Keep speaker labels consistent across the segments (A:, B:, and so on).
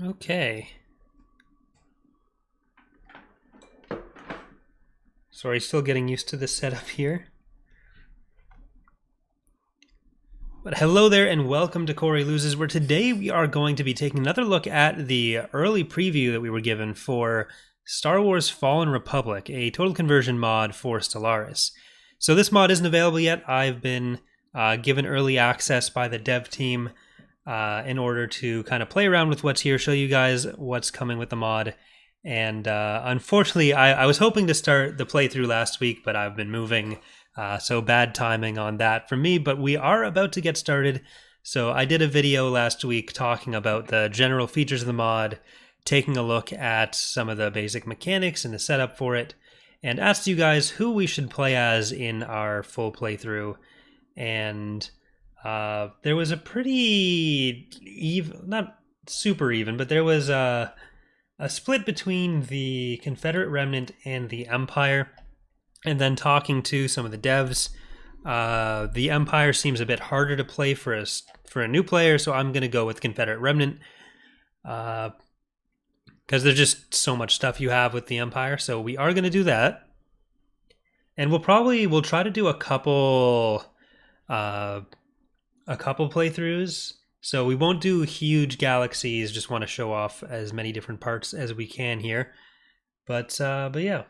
A: Okay. Sorry, still getting used to the setup here. But hello there and welcome to Corey Loses, where today we are going to be taking another look at the early preview that we were given for Star Wars Fallen Republic, a total conversion mod for Stellaris. So this mod isn't available yet. I've been given early access by the dev team in order to kind of play around with what's here, show you guys what's coming with the mod. And unfortunately, I was hoping to start the playthrough last week, but I've been moving, so bad timing on that for me. But we are about to get started. So I did a video last week talking about the general features of the mod, taking a look at some of the basic mechanics and the setup for it, and asked you guys who we should play as in our full playthrough. And there was a pretty even, not super even, but there was a split between the Confederate Remnant and the Empire. And then talking to some of the devs, the Empire seems a bit harder to play for a new player, so I'm going to go with Confederate Remnant. Because there's just so much stuff you have with the Empire, so we are going to do that. And we'll try to do a couple playthroughs. So we won't do huge galaxies, just want to show off as many different parts as we can here. But yeah.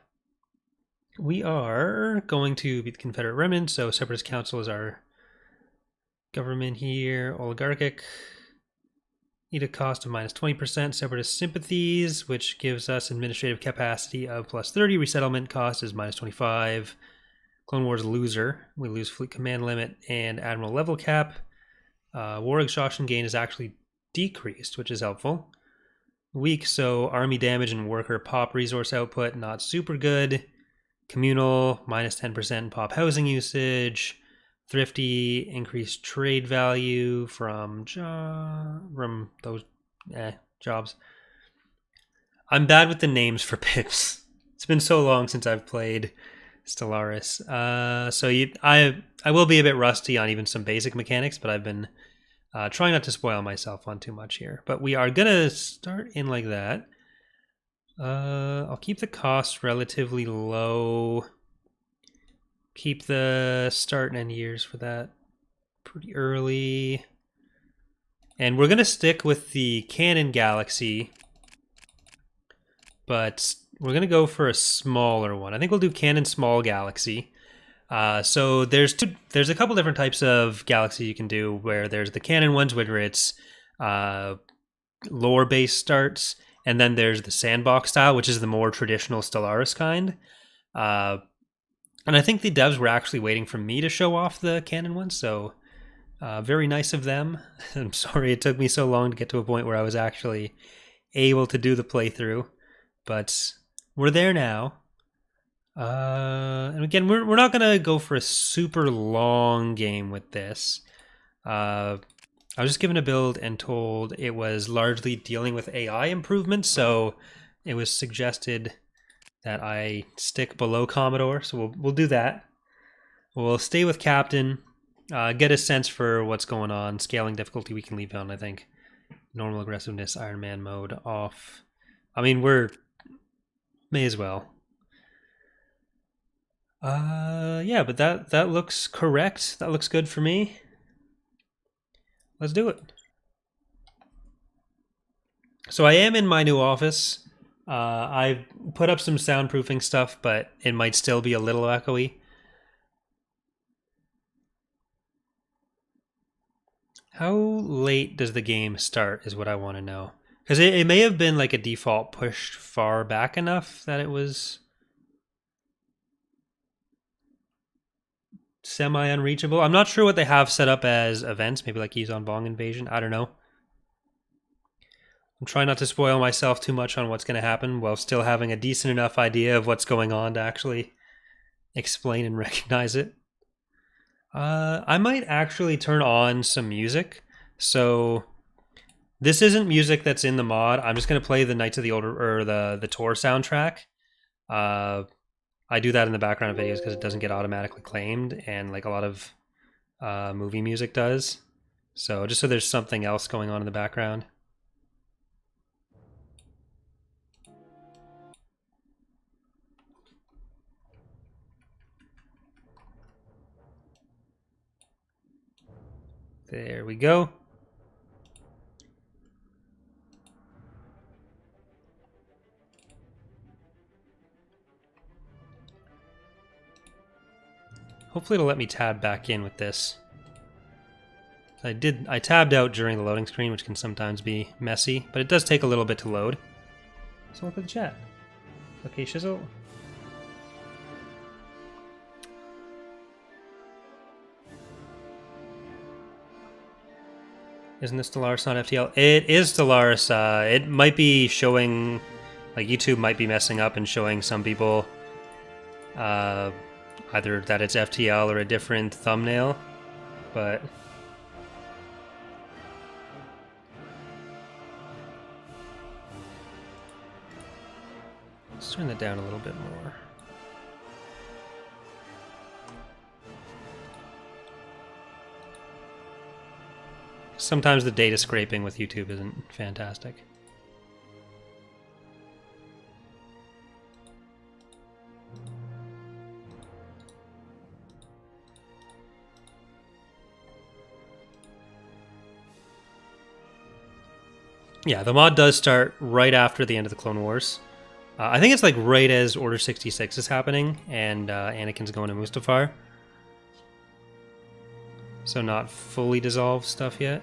A: We are going to be the Confederate Remnant, so Separatist Council is our government here. Oligarchic, need a cost of minus 20%. Separatist Sympathies, which gives us administrative capacity of plus 30. Resettlement cost is minus 25. Clone Wars Loser, we lose fleet command limit and admiral level cap. War exhaustion gain is actually decreased, which is helpful. Weak, so army damage and worker pop resource output, not super good. Communal, minus 10% pop housing usage. Thrifty, increased trade value from those jobs. I'm bad with the names for pips. It's been so long since I've played Stellaris. I will be a bit rusty on even some basic mechanics, but I've been trying not to spoil myself on too much here. But we are going to start in like that. I'll keep the cost relatively low. Keep the start and end years for that pretty early. And we're going to stick with the Canon Galaxy, but we're going to go for a smaller one. I think we'll do Canon Small Galaxy. So there's a couple different types of galaxy you can do, where there's the Canon ones, where it's lore-based starts, and then there's the sandbox style, which is the more traditional Stellaris kind. And I think the devs were actually waiting for me to show off the Canon one, so very nice of them. I'm sorry it took me so long to get to a point where I was actually able to do the playthrough, but we're there now. And again, we're not going to go for a super long game with this. I was just given a build and told it was largely dealing with AI improvements, so it was suggested that I stick below Commodore, so we'll do that. We'll stay with Captain, get a sense for what's going on. Scaling difficulty we can leave on, I think. Normal aggressiveness, Iron Man mode off. I mean, may as well. Yeah, but that looks correct. That looks good for me. Let's do it. So I am in my new office. I've put up some soundproofing stuff, but it might still be a little echoey. How late does the game start is what I want to know. Because it may have been like a default pushed far back enough that it was semi-unreachable. I'm not sure what they have set up as events, maybe like Yizon Bong Invasion, I don't know. I'm trying not to spoil myself too much on what's going to happen while still having a decent enough idea of what's going on to actually explain and recognize it. I might actually turn on some music. So this isn't music that's in the mod. I'm just going to play the Knights of the Old, or the Tor soundtrack. I do that in the background of videos because it doesn't get automatically claimed, and like a lot of movie music does. So just so there's something else going on in the background. There we go. Hopefully it'll let me tab back in with this. I tabbed out during the loading screen, which can sometimes be messy, but it does take a little bit to load. So look at the chat. Okay, Shizzle. Isn't this Stellaris on FTL? It is Stellaris. It might be showing, like YouTube might be messing up and showing some people either that it's FTL or a different thumbnail, but let's turn that down a little bit more. Sometimes the data scraping with YouTube isn't fantastic. Yeah, the mod does start right after the end of the Clone Wars. I think it's like right as Order 66 is happening and Anakin's going to Mustafar. So not fully dissolved stuff yet.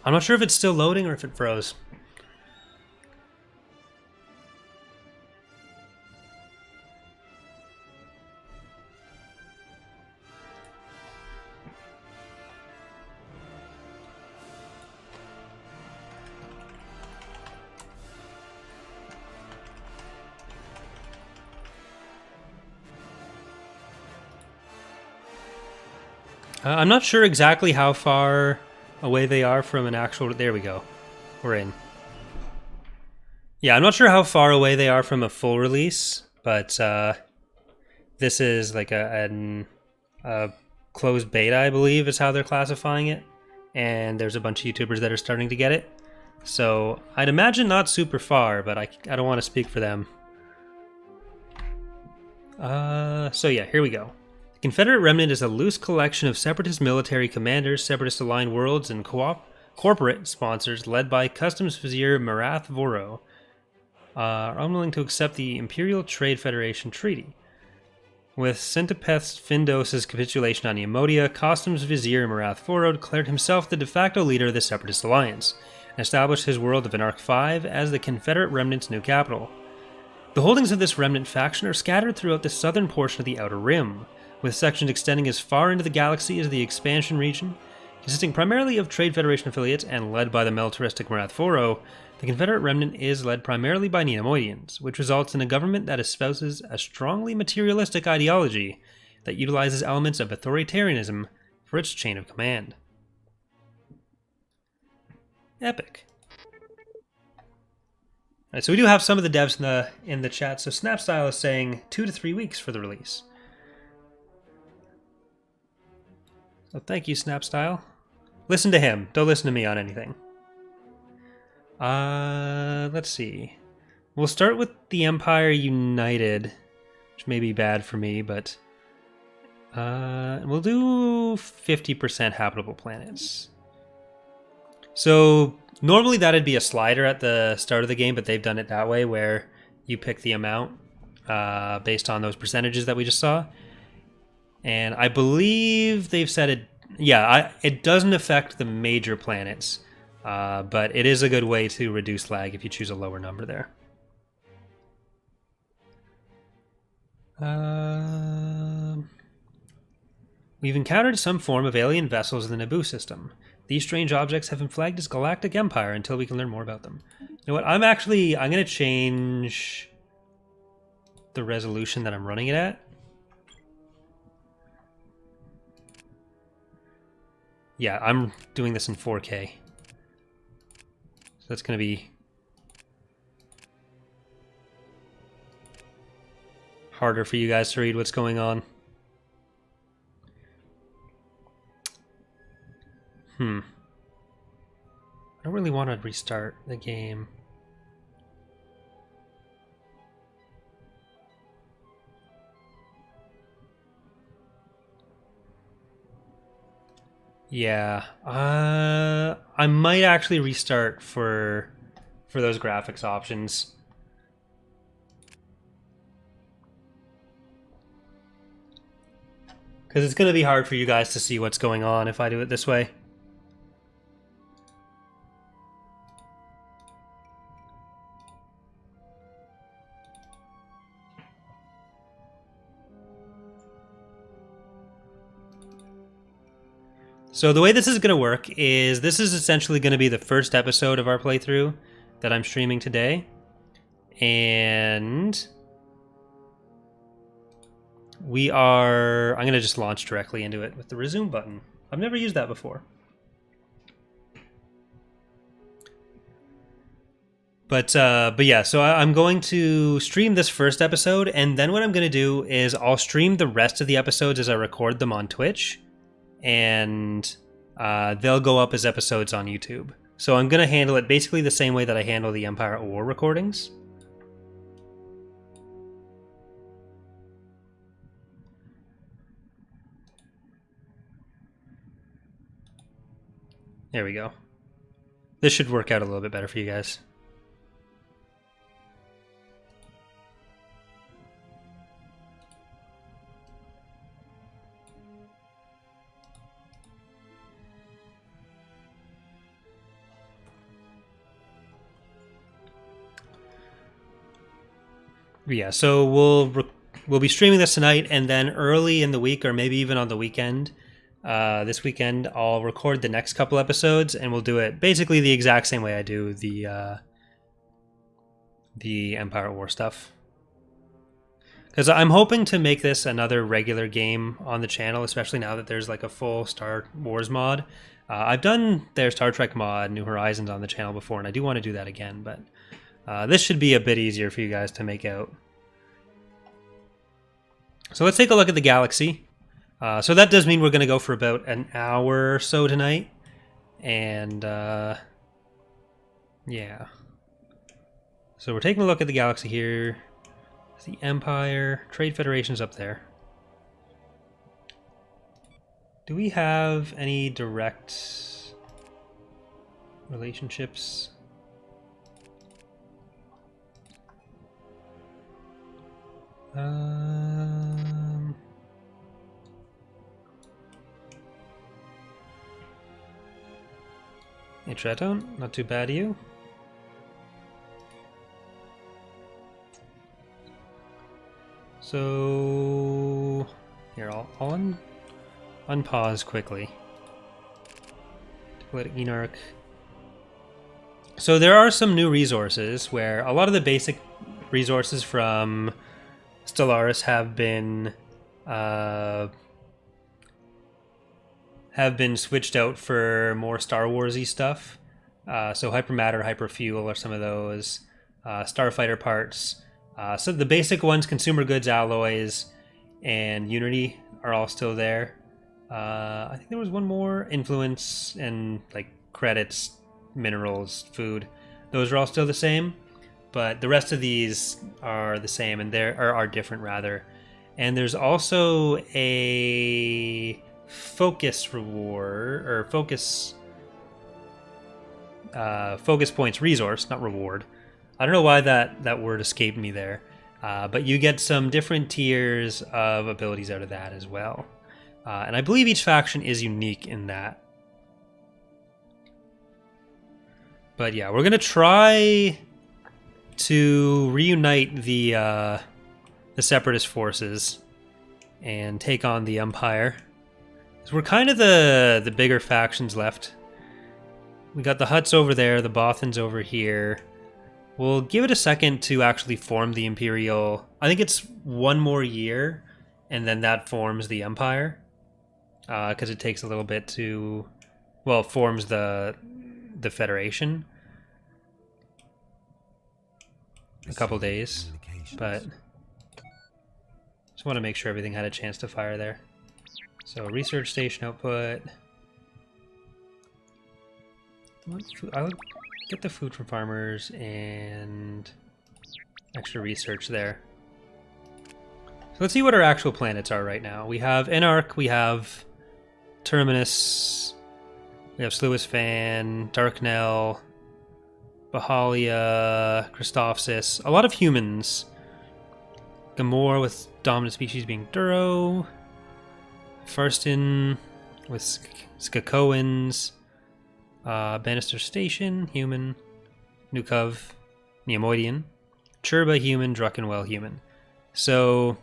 A: I'm not sure if it's still loading or if it froze. I'm not sure exactly how far away they are from an actual... There we go. We're in. Yeah, I'm not sure how far away they are from a full release, but this is like a closed beta, I believe, is how they're classifying it. And there's a bunch of YouTubers that are starting to get it. So I'd imagine not super far, but I don't want to speak for them. So yeah, here we go. The Confederate Remnant is a loose collection of separatist military commanders, separatist-aligned worlds, and corporate sponsors led by Customs Vizier Marath Voro, are unwilling to accept the Imperial Trade Federation Treaty. With Centipeth Findos's capitulation on Neomodia, Customs Vizier Marath Voro declared himself the de facto leader of the Separatist Alliance, and established his world of Anarch V as the Confederate Remnant's new capital. The holdings of this remnant faction are scattered throughout the southern portion of the Outer Rim, with sections extending as far into the galaxy as the Expansion region. Consisting primarily of Trade Federation affiliates and led by the militaristic Marath Voro, the Confederate Remnant is led primarily by Neomoidians, which results in a government that espouses a strongly materialistic ideology that utilizes elements of authoritarianism for its chain of command. Epic. Alright, so we do have some of the devs in the chat. So Snapstyle is saying 2 to 3 weeks for the release. So thank you, Snapstyle. Listen to him. Don't listen to me on anything. Let's see. We'll start with the Empire United, which may be bad for me, but we'll do 50% habitable planets. So normally that'd be a slider at the start of the game, but they've done it that way where you pick the amount based on those percentages that we just saw. And I believe they've said it, yeah, it doesn't affect the major planets, but it is a good way to reduce lag if you choose a lower number there. We've encountered some form of alien vessels in the Naboo system. These strange objects have been flagged as Galactic Empire until we can learn more about them. You know what, I'm going to change the resolution that I'm running it at. Yeah, I'm doing this in 4K. So that's going to be harder for you guys to read what's going on. I don't really want to restart the game. Yeah. I might actually restart for those graphics options. Because it's going to be hard for you guys to see what's going on if I do it this way. So the way this is going to work is this is essentially going to be the first episode of our playthrough that I'm streaming today. And I'm going to just launch directly into it with the resume button. I've never used that before. But yeah, so I'm going to stream this first episode, and then what I'm going to do is I'll stream the rest of the episodes as I record them on Twitch. And they'll go up as episodes on YouTube. So I'm going to handle it basically the same way that I handle the Empire at War recordings. There we go. This should work out a little bit better for you guys. Yeah, so we'll be streaming this tonight, and then early in the week, or maybe even on the weekend, this weekend, I'll record the next couple episodes, and we'll do it basically the exact same way I do the Empire at War stuff. Because I'm hoping to make this another regular game on the channel, especially now that there's like a full Star Wars mod. I've done their Star Trek mod, New Horizons, on the channel before, and I do want to do that again, but this should be a bit easier for you guys to make out. So let's take a look at the galaxy. So that does mean we're going to go for about an hour or so tonight. And yeah. So we're taking a look at the galaxy here. The Empire. Trade Federation's up there. Do we have any direct relationships? Hey Treton, not too bad, you. So here, I'll unpause quickly. Diplomatic Enarch. So there are some new resources where a lot of the basic resources from Stellaris have been switched out for more Star Warsy stuff. So hypermatter, hyperfuel are some of those. Starfighter parts. So the basic ones, consumer goods, alloys, and Unity are all still there. I think there was one more, influence and like credits, minerals, food. Those are all still the same, but the rest of these are the same, and are different rather. And there's also a focus reward, or focus points resource, not reward. I don't know why that word escaped me there, but you get some different tiers of abilities out of that as well. And I believe each faction is unique in that. But yeah, we're going to try to reunite the Separatist forces and take on the Empire. So we're kind of the bigger factions left. We got the Hutts over there, the Bothans over here. We'll give it a second to actually form the Imperial. I think it's one more year, and then that forms the Empire. Because it takes a little bit to, well, it forms the Federation. A couple days, but just want to make sure everything had a chance to fire there. So research station output. I'll get the food from farmers and extra research there. So let's see what our actual planets are right now. We have Enarch, we have Terminus, We have Sluis Fan, Darknell, Bahalia, Christophsis. A lot of humans. Gamor with dominant species being Duro. Farston with Skakoans. Bannister Station, human. Nukov, Neomoidian. Churba, human. Druckenwell, human. So,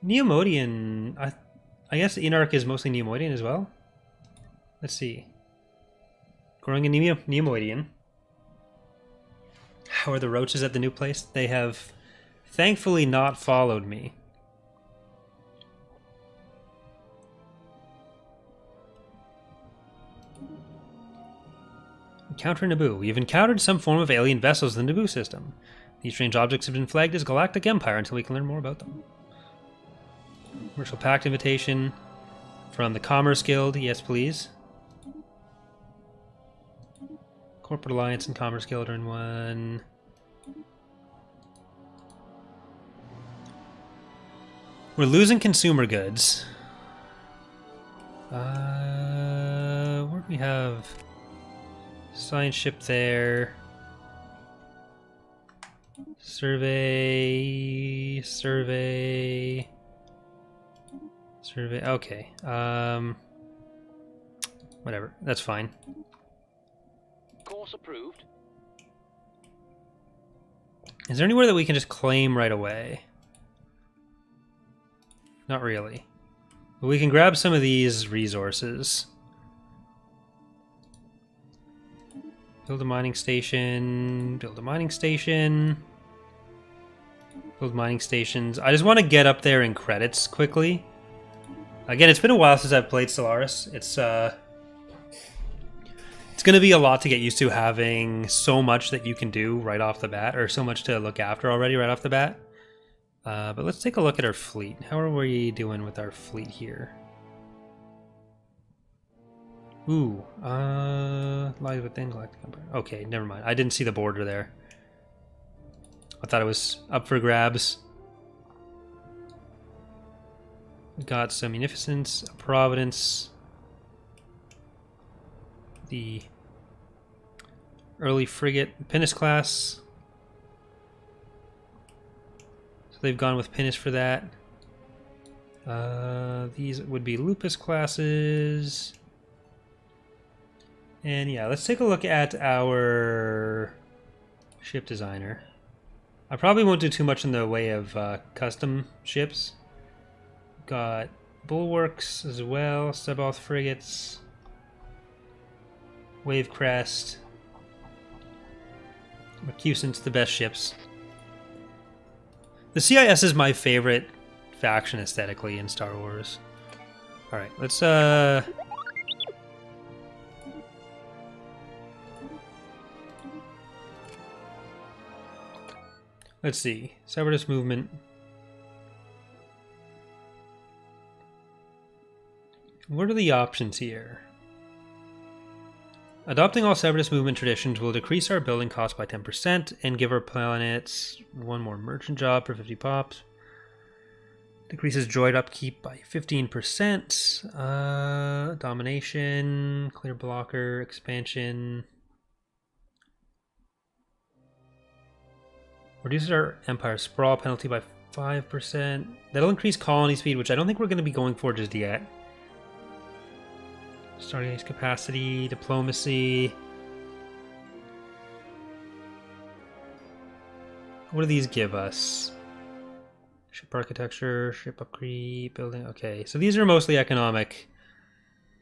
A: Neomoidian, I guess Inarch is mostly Neomoidian as well. Let's see. Growing a Neomoidian. How are the roaches at the new place? They have thankfully not followed me. Encounter Naboo. You've encountered some form of alien vessels in the Naboo system. These strange objects have been flagged as Galactic Empire until we can learn more about them. Commercial Pact invitation from the Commerce Guild. Yes, please. Corporate Alliance and Commerce Guild are in one. We're losing consumer goods. Where do we have science ship there? Survey. Okay. Whatever. That's fine.
B: Course approved.
A: Is there anywhere that we can just claim right away? Not really. But we can grab some of these resources. Build a mining station. Build a mining station. Build mining stations. I just want to get up there in credits quickly. Again, it's been a while since I've played Stellaris. It's going to be a lot to get used to, having so much that you can do right off the bat, or so much to look after already right off the bat. But let's take a look at our fleet. How are we doing with our fleet here? Ooh, lies within Galactic Empire. Okay, never mind. I didn't see the border there. I thought it was up for grabs. We got some Munificence, a Providence, the early frigate, Pinnace class. So they've gone with Pinnace for that. These would be Lupus classes. And yeah, let's take a look at our ship designer. I probably won't do too much in the way of custom ships. Got bulwarks as well, Suboth frigates, Wave Crest, Mercusant's the best ships. The CIS is my favorite faction aesthetically in Star Wars. Alright, let's see. Separatist movement. What are the options here? Adopting all Separatist movement traditions will decrease our building cost by 10% and give our planets one more merchant job for 50 pops. Decreases droid upkeep by 15%. Domination, clear blocker, expansion. Reduces our Empire sprawl penalty by 5%. That'll increase colony speed, which I don't think we're going to be going for just yet. Starting age capacity, diplomacy. What do these give us? Ship architecture, ship upgrade, building. Okay, so these are mostly economic.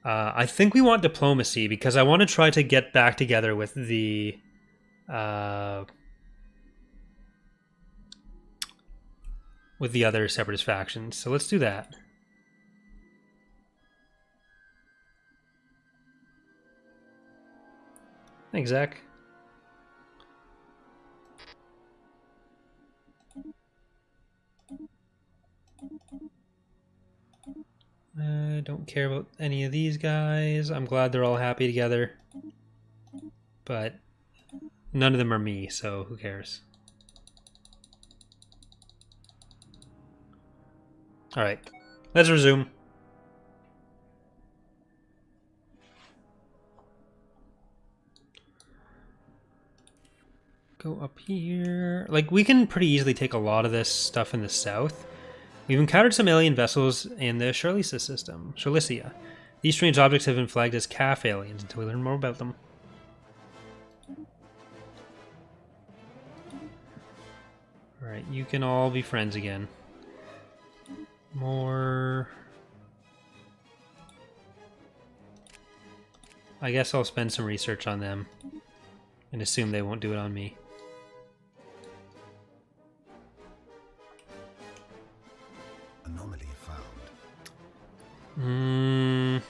A: I think we want diplomacy because I want to try to get back together with the other Separatist factions. So let's do that. Thanks, Zach. I don't care about any of these guys. I'm glad they're all happy together. But none of them are me, so who cares? Alright, let's resume. go up here. Like, we can pretty easily take a lot of this stuff in the south. We've encountered some alien vessels in the Charlisa system. Charlicia. These strange objects have been flagged as calf aliens until we learn more about them. Alright, you can all be friends again. More... I guess I'll spend some research on them and assume they won't do it on me.
C: Anomaly found.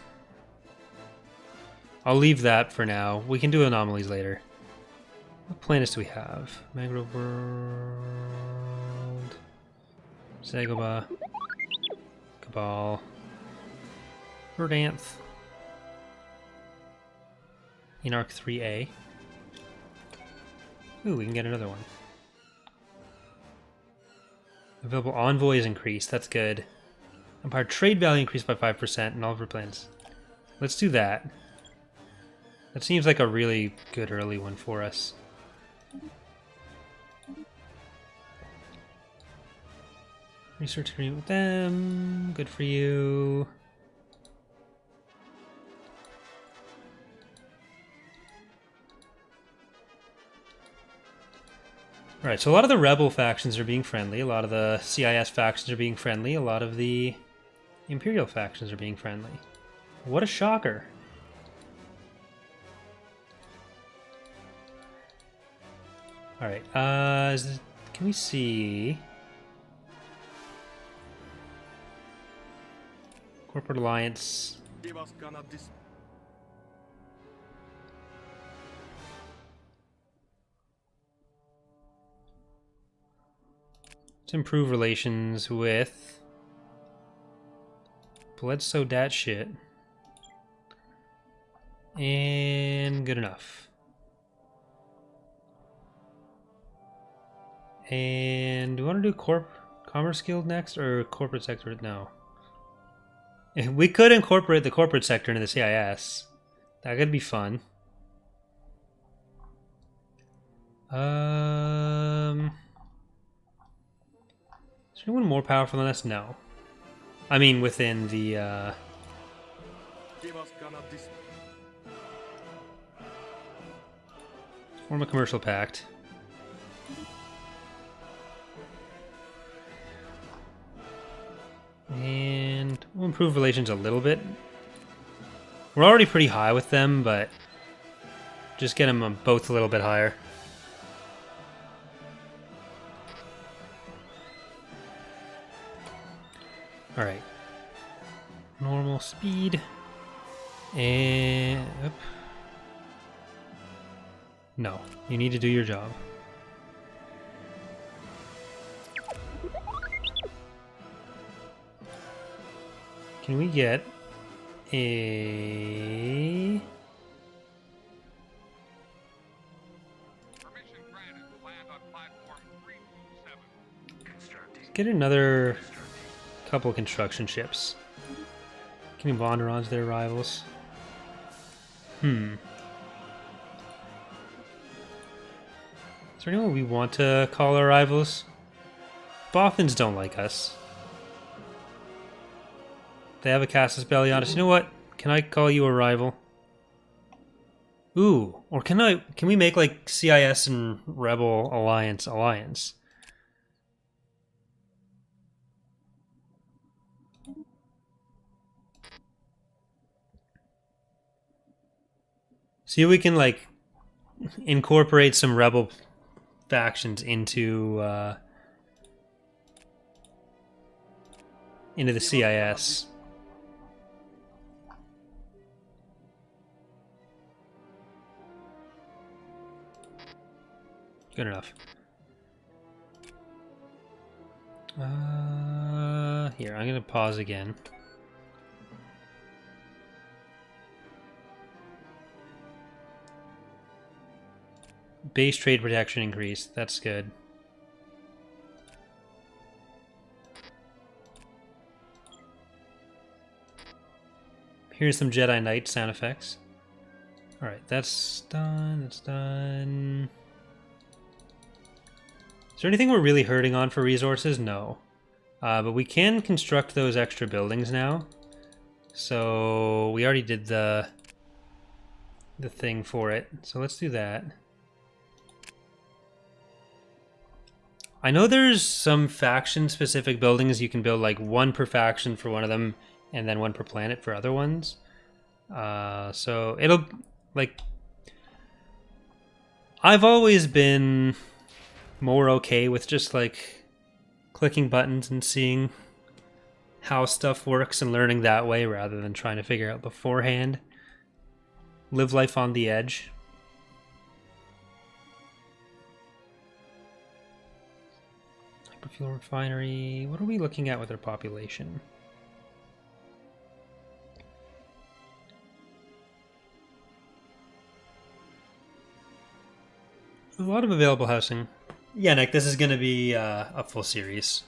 A: I'll leave that for now. We can do anomalies later. What planets do we have? Mangrove World, Zagobah, Cabal, Verdanth, Enarch 3A. Ooh, we can get another one. Available envoys increased. That's good. Empire trade value increased by 5% in all of our plans. Let's do that. That seems like a really good early one for us. Research agreement with them. Good for you. Alright, so a lot of the rebel factions are being friendly, a lot of the CIS factions are being friendly, a lot of the Imperial factions are being friendly. What a shocker. Alright, can we see... Corporate Alliance... Let's improve relations with Bledsoe dat shit. And good enough. And do you want to do Commerce Guild next or Corporate Sector? No. We could incorporate the Corporate Sector into the CIS. That could be fun. Is anyone more powerful than us? No. I mean, within the, form a commercial pact. And we'll improve relations a little bit. We're already pretty high with them, but just get them both a little bit higher. Alright. Normal speed. And... No, you need to do your job. Can we get a... Get another couple construction ships. Can we Vonderons their rivals? Is there anyone we want to call our rivals? Bothans don't like us. They have a Casus Belli on us. You know what? Can I call you a rival? Ooh, or can we make like CIS and Rebel Alliance? See if we can like incorporate some Rebel factions into the CIS. Good enough. Here, I'm gonna pause again. Base trade protection increase. That's good. Here's some Jedi Knight sound effects. Alright, that's done. That's done. Is there anything we're really hurting on for resources? No. But we can construct those extra buildings now. So we already did the thing for it. So let's do that. I know there's some faction-specific buildings you can build, like one per faction for one of them, and then one per planet for other ones. So it'll, like... I've always been more okay with just, like, clicking buttons and seeing how stuff works and learning that way rather than trying to figure out beforehand. Live life on the edge. Hyperfuel refinery. What are we looking at with our population? A lot of available housing. Yeah, Nick, this is going to be a full series.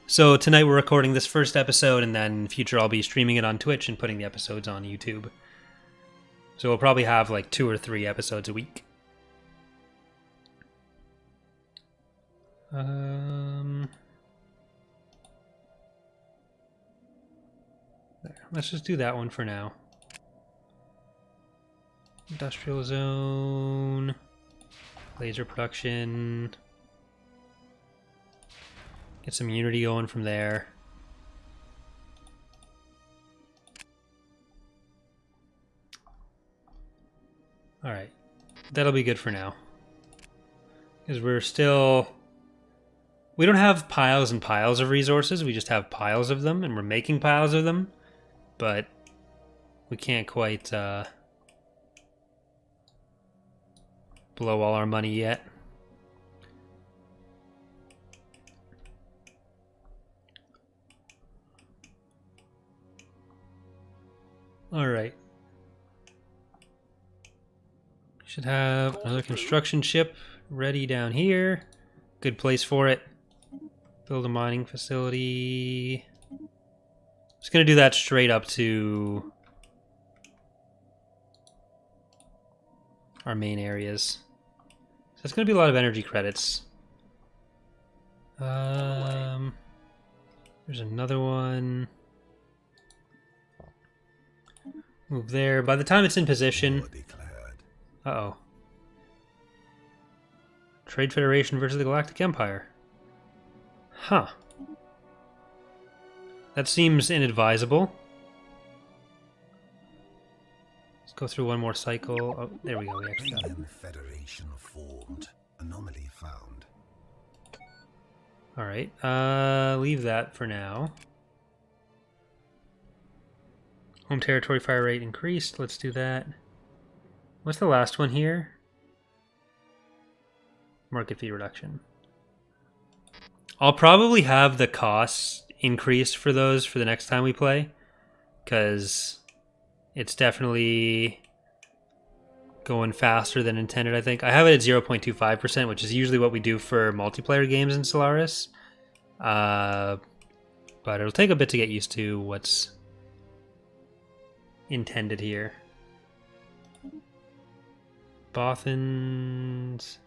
A: So tonight we're recording this first episode, and then in future I'll be streaming it on Twitch and putting the episodes on YouTube. So we'll probably have like 2 or 3 episodes a week. There. Let's just do that one for now. Industrial zone. Laser production. Get some unity going from there. Alright. That'll be good for now. Because we're still... We don't have piles and piles of resources, we just have piles of them, and we're making piles of them. But we can't quite blow all our money yet. Alright. Should have another construction ship ready down here. Good place for it. Build a mining facility. Just gonna do that straight up to our main areas. So it's gonna be a lot of energy credits. There's another one. Move there. By the time it's in position... Uh-oh. Trade Federation versus the Galactic Empire. Huh. That seems inadvisable. Let's go through one more cycle. Oh, there we go. We actually got it.
C: Federation formed. Anomaly found.
A: Alright. Leave that for now. Home territory fire rate increased. Let's do that. What's the last one here? Market fee reduction. I'll probably have the costs increased for those for the next time we play, because it's definitely going faster than intended, I think. I have it at 0.25%, which is usually what we do for multiplayer games in Stellaris. But it'll take a bit to get used to what's intended here. Bothans.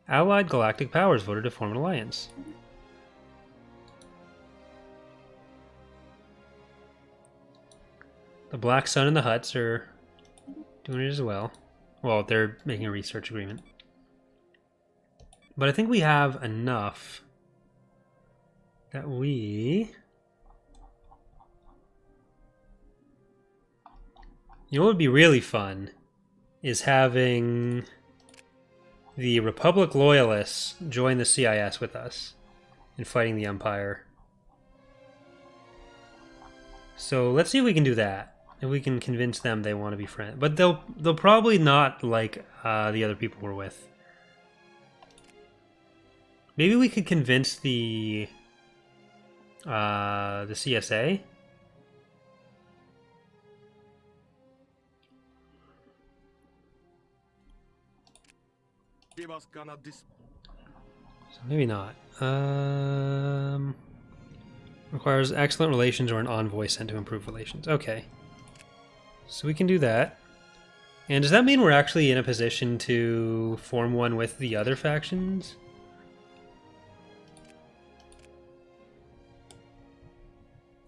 A: Allied galactic powers voted to form an alliance. The Black Sun and the Hutts are doing it as well. Well, they're making a research agreement. But I think we have enough that we... You know what would be really fun is having the Republic Loyalists join the CIS with us in fighting the Empire. So let's see if we can do that. If we can convince them they want to be friends. But they'll probably not like the other people we're with. Maybe we could convince the CSA. So maybe not. Requires excellent relations or an envoy sent to improve relations. Okay. So we can do that. And does that mean we're actually in a position to form one with the other factions?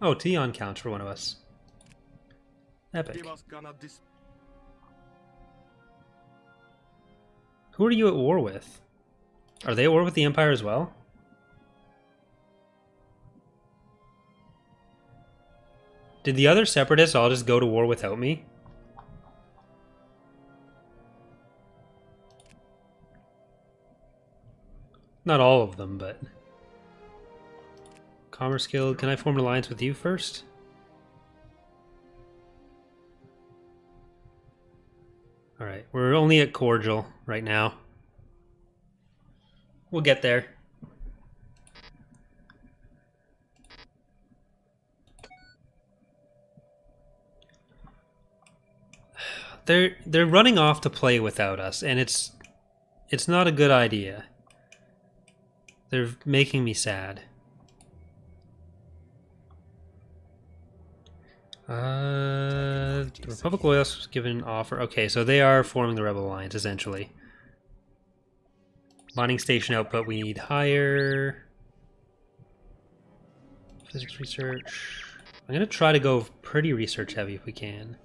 A: Oh, Tion counts for one of us. Epic. Who are you at war with? Are they at war with the Empire as well? Did the other separatists all just go to war without me? Not all of them, but... Commerce Guild, can I form an alliance with you first? Alright, we're only at cordial right now. We'll get there. They're running off to play without us, and it's not a good idea. They're making me sad. The Republic Loyalists was given an offer. Okay, so they are forming the Rebel Alliance, essentially. Mining station output, we need higher. Physics research. I'm going to try to go pretty research heavy if we can.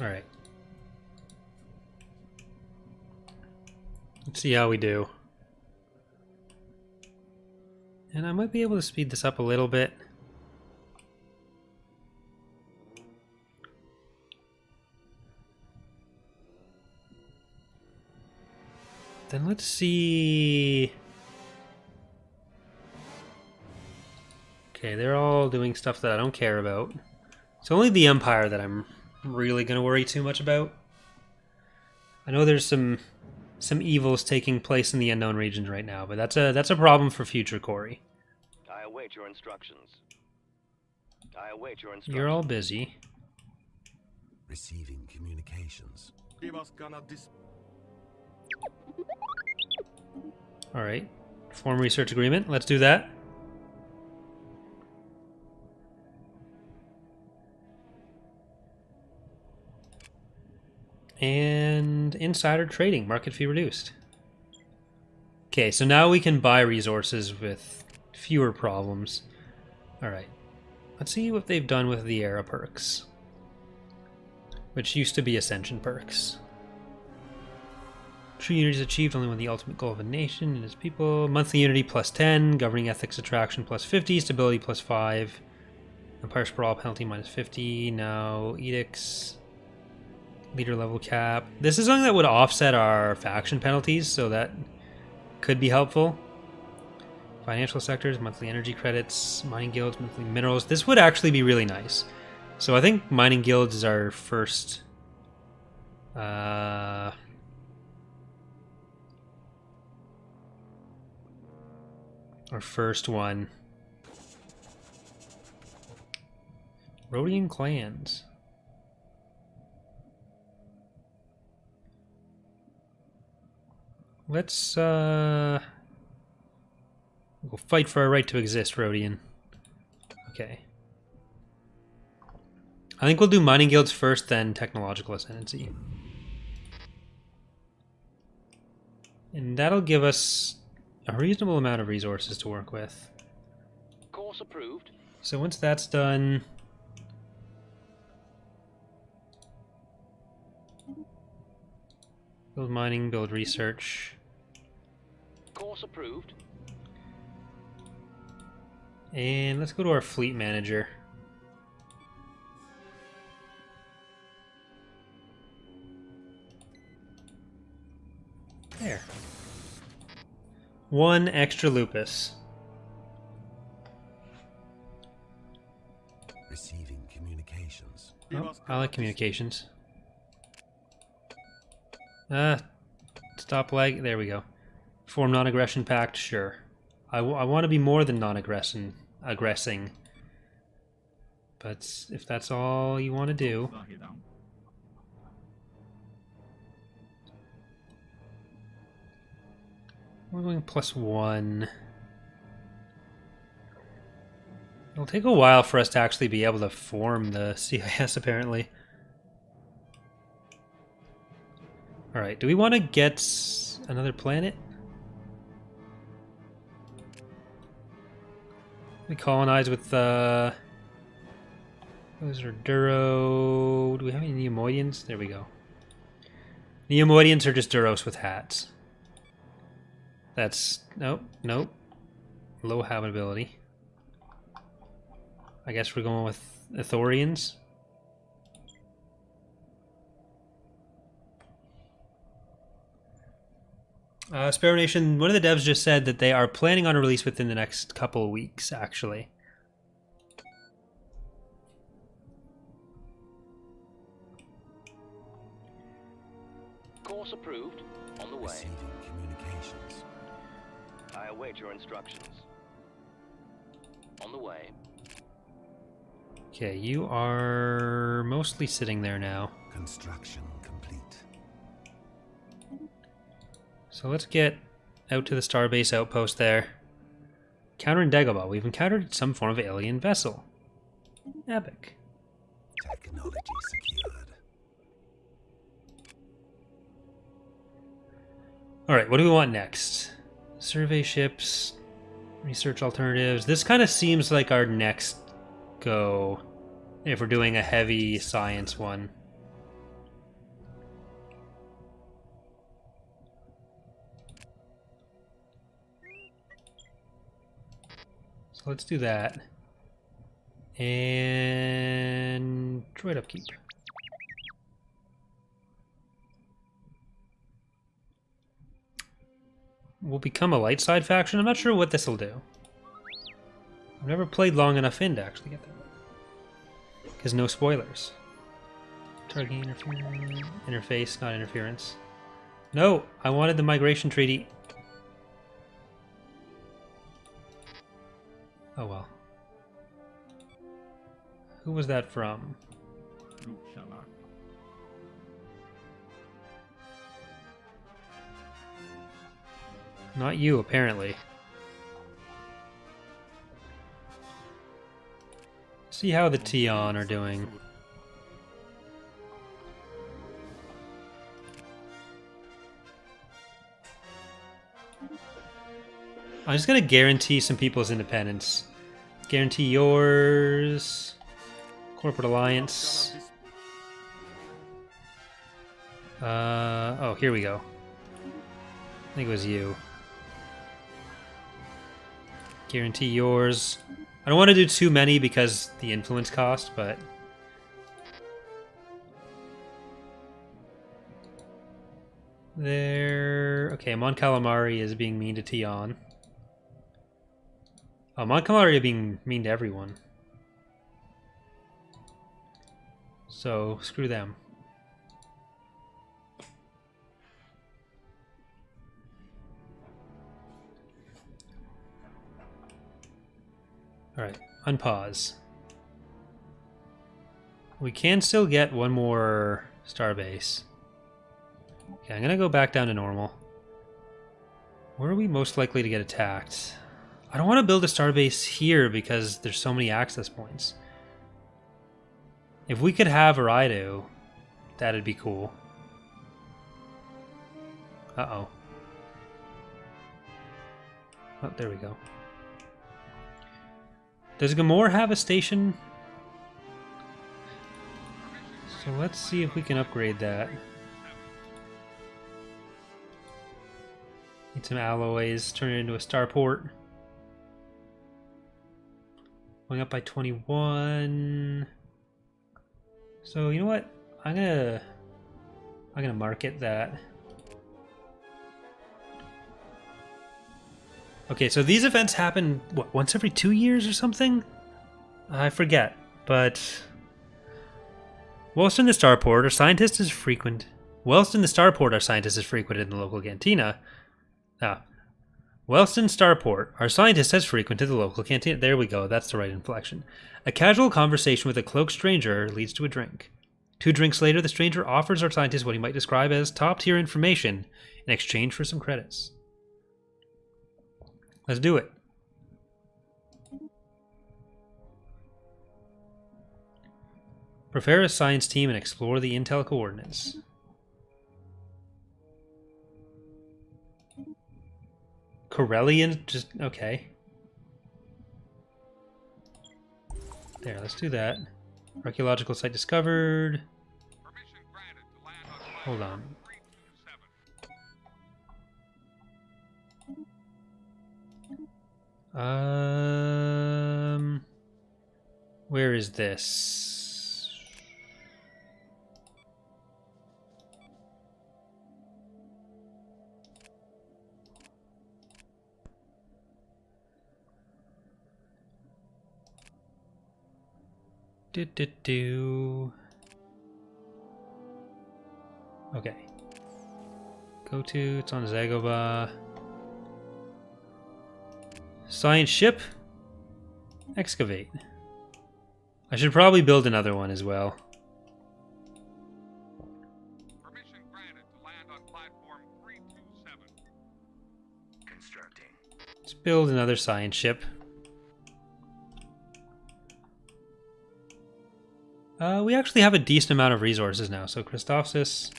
A: Alright. Let's see how we do. And I might be able to speed this up a little bit. Then let's see... Okay, they're all doing stuff that I don't care about. It's only the Empire that I'm really going to worry too much about. I know there's some evils taking place in the unknown regions right now, but that's a problem for future, Corey.
B: I await your instructions. I await your instructions.
A: You're all busy.
C: Receiving communications.
A: All right. Form research agreement. Let's do that. And insider trading, market fee reduced. Okay, so now we can buy resources with fewer problems. All right. Let's see what they've done with the era perks, which used to be Ascension perks. True unity is achieved only when the ultimate goal of a nation and its people. Monthly unity plus 10, governing ethics attraction plus 50, stability plus 5, Empire Sprawl penalty minus 50. Now edicts, leader level cap. This is something that would offset our faction penalties, so that could be helpful. Financial sectors, monthly energy credits, mining guilds, monthly minerals. This would actually be really nice. So I think mining guilds is our first... our first one. Rhodian clans. Let's we'll fight for our right to exist, Rhodian. Okay. I think we'll do mining guilds first, then technological ascendancy. And that'll give us a reasonable amount of resources to work with.
B: Course approved.
A: So once that's done... build mining, build research.
B: Course approved.
A: And let's go to our fleet manager. There. One extra lupus.
C: Receiving communications.
A: Oh, I like communications. Stop lag. There we go. Form non-aggression pact. Sure. I want to be more than non-aggressing. But if that's all you want to do... We're going +1. It'll take a while for us to actually be able to form the CIS, apparently. Alright, do we want to get another planet? We colonize with, those are Duro... Do we have any Neomoidians? There we go. Neomoidians are just Duros with hats. That's... Nope, nope. Low habitability. I guess we're going with Ithorians. Sparrow Nation, one of the devs just said that they are planning on a release within the next couple of weeks, actually.
B: Course approved. On the way.
C: Receiving communications.
B: I await your instructions. On the way.
A: Okay, you are mostly sitting there now.
C: Construction complete.
A: So let's get out to the starbase outpost there. Countering Dagobah. We've encountered some form of alien vessel. Epic.
C: Technology secured.
A: Alright, what do we want next? Survey ships, research alternatives. This kind of seems like our next go if we're doing a heavy science one. So let's do that. And droid upkeep. We'll become a light side faction. I'm not sure what this will do. I've never played long enough in to actually get that. Because no spoilers. Targeting interface, not interference. No! I wanted the migration treaty. Oh well. Who was that from? Not you, apparently. See how the Tion are doing. I'm just gonna guarantee some people's independence. Guarantee yours. Corporate alliance. Oh, here we go. I think it was you. Guarantee yours. I don't want to do too many because the influence cost, but... There... Okay, Mon Calamari is being mean to Tion. Oh, Mon Calamari is being mean to everyone. So, screw them. Alright, unpause. We can still get one more starbase. Okay, I'm gonna go back down to normal. Where are we most likely to get attacked? I don't want to build a starbase here because there's so many access points. If we could have Arido, that'd be cool. Uh-oh. Oh, there we go. Does Gamor have a station? So let's see if we can upgrade that. Need some alloys, turn it into a starport. Going up by 21. So you know what? I'm gonna market that. Okay, so these events happen, what, once every 2 years or something? I forget, but... Whilst in the starport, our scientist is frequent. Whilst in the starport, our scientist is frequented in the local cantina. Whilst in starport, our scientist has frequented the local cantina. There we go, that's the right inflection. A casual conversation with a cloaked stranger leads to a drink. 2 drinks later, the stranger offers our scientist what he might describe as top-tier information in exchange for some credits. Let's do it. Prepare a science team and explore the intel coordinates. Corellian, just okay. There, let's do that. Archaeological site discovered. Hold on. Where is this? Do. Okay. Go to, it's on Zagobah. Science ship. Excavate. I should probably build another one as well.
D: Permission granted to land on platform 327.
C: Constructing.
A: Let's build another science ship. We actually have a decent amount of resources now, so Christophsis.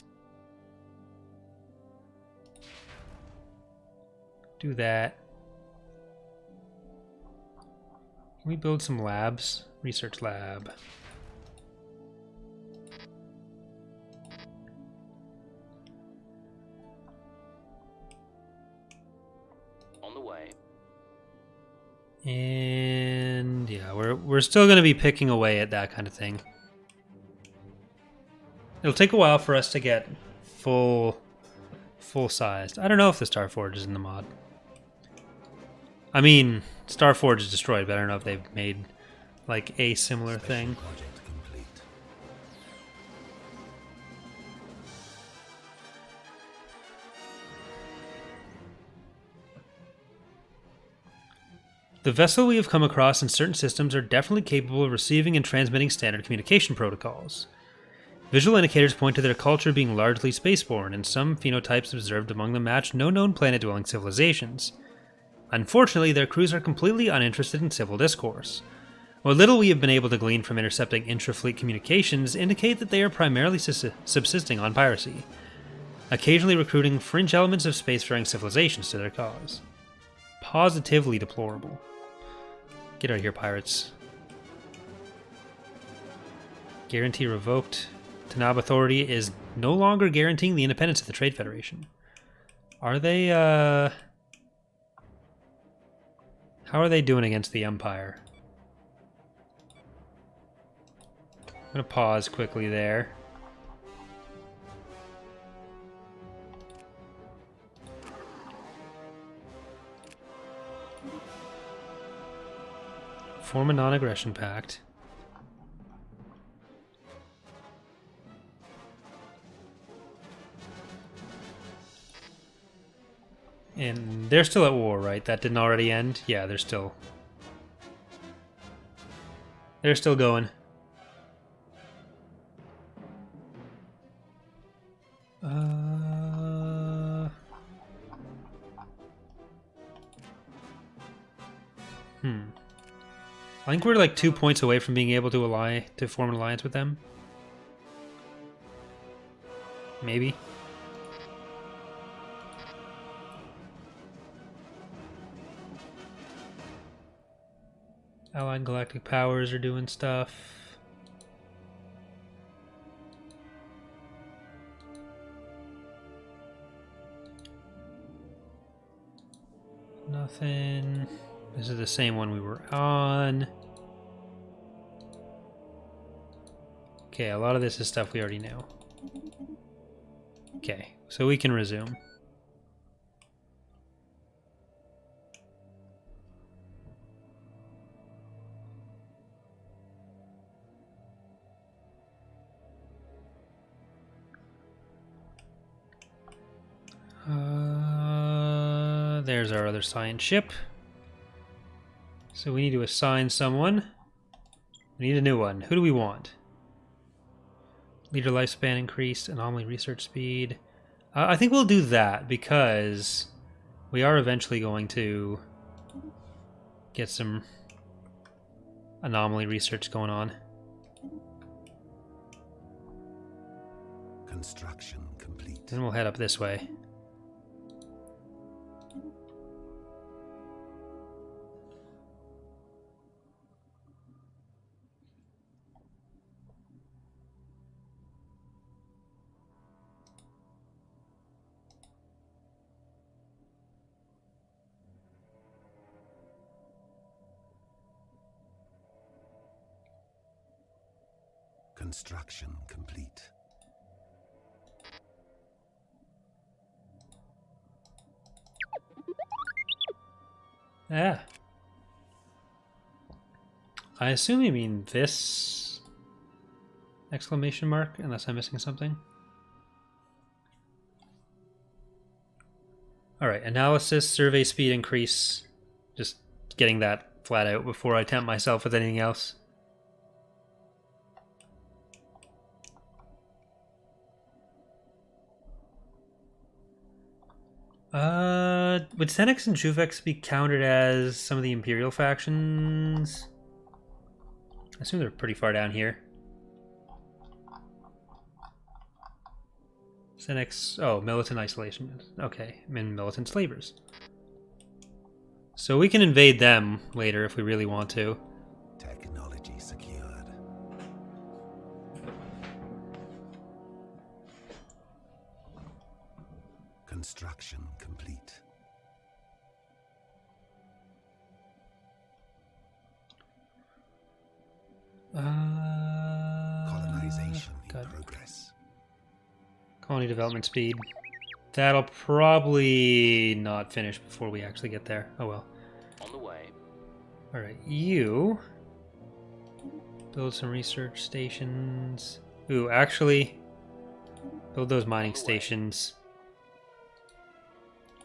A: Do that. Can we build some labs? Research lab.
B: On the way.
A: And yeah, we're still going to be picking away at that kind of thing. It'll take a while for us to get full sized. I don't know if the Starforge is in the mod. I mean, Starforge is destroyed, but I don't know if they've made like a similar thing.
C: Project complete.
A: The vessel we have come across in certain systems are definitely capable of receiving and transmitting standard communication protocols. Visual indicators point to their culture being largely spaceborne, and some phenotypes observed among them match no known planet-dwelling civilizations. Unfortunately, their crews are completely uninterested in civil discourse. What little we have been able to glean from intercepting intra-fleet communications indicate that they are primarily subsisting on piracy, occasionally recruiting fringe elements of spacefaring civilizations to their cause. Positively deplorable. Get out of here, pirates. Guarantee revoked. Tanab Authority is no longer guaranteeing the independence of the Trade Federation. Are they, how are they doing against the Empire? I'm gonna pause quickly there. Form a non-aggression pact. And they're still at war, right? That didn't already end? Yeah, they're still going. I think we're like 2 points away from being able to form an alliance with them. Maybe. Allied galactic powers are doing stuff. Nothing. This is the same one we were on. Okay, a lot of this is stuff we already know. Okay, so we can resume. There's our other science ship. So we need to assign someone. We need a new one. Who do we want? Leader lifespan increased, anomaly research speed. I think we'll do that because we are eventually going to get some anomaly research going on.
C: Construction complete.
A: Then we'll head up this way.
C: Construction complete.
A: Ah. I assume you mean this exclamation mark, unless I'm missing something. Alright, analysis, survey speed increase. Just getting that flat out before I tempt myself with anything else. Would Senex and Juvex be counted as some of the Imperial factions? I assume they're pretty far down here. Senex, oh, militant isolation. Okay, and militant slavers. So we can invade them later if we really want to.
C: Technology secured. Construction complete. Colonization in progress.
A: Colony development speed. That'll probably not finish before we actually get there. Oh well.
B: On the way.
A: Alright, you build some research stations. Ooh, actually, build those mining stations.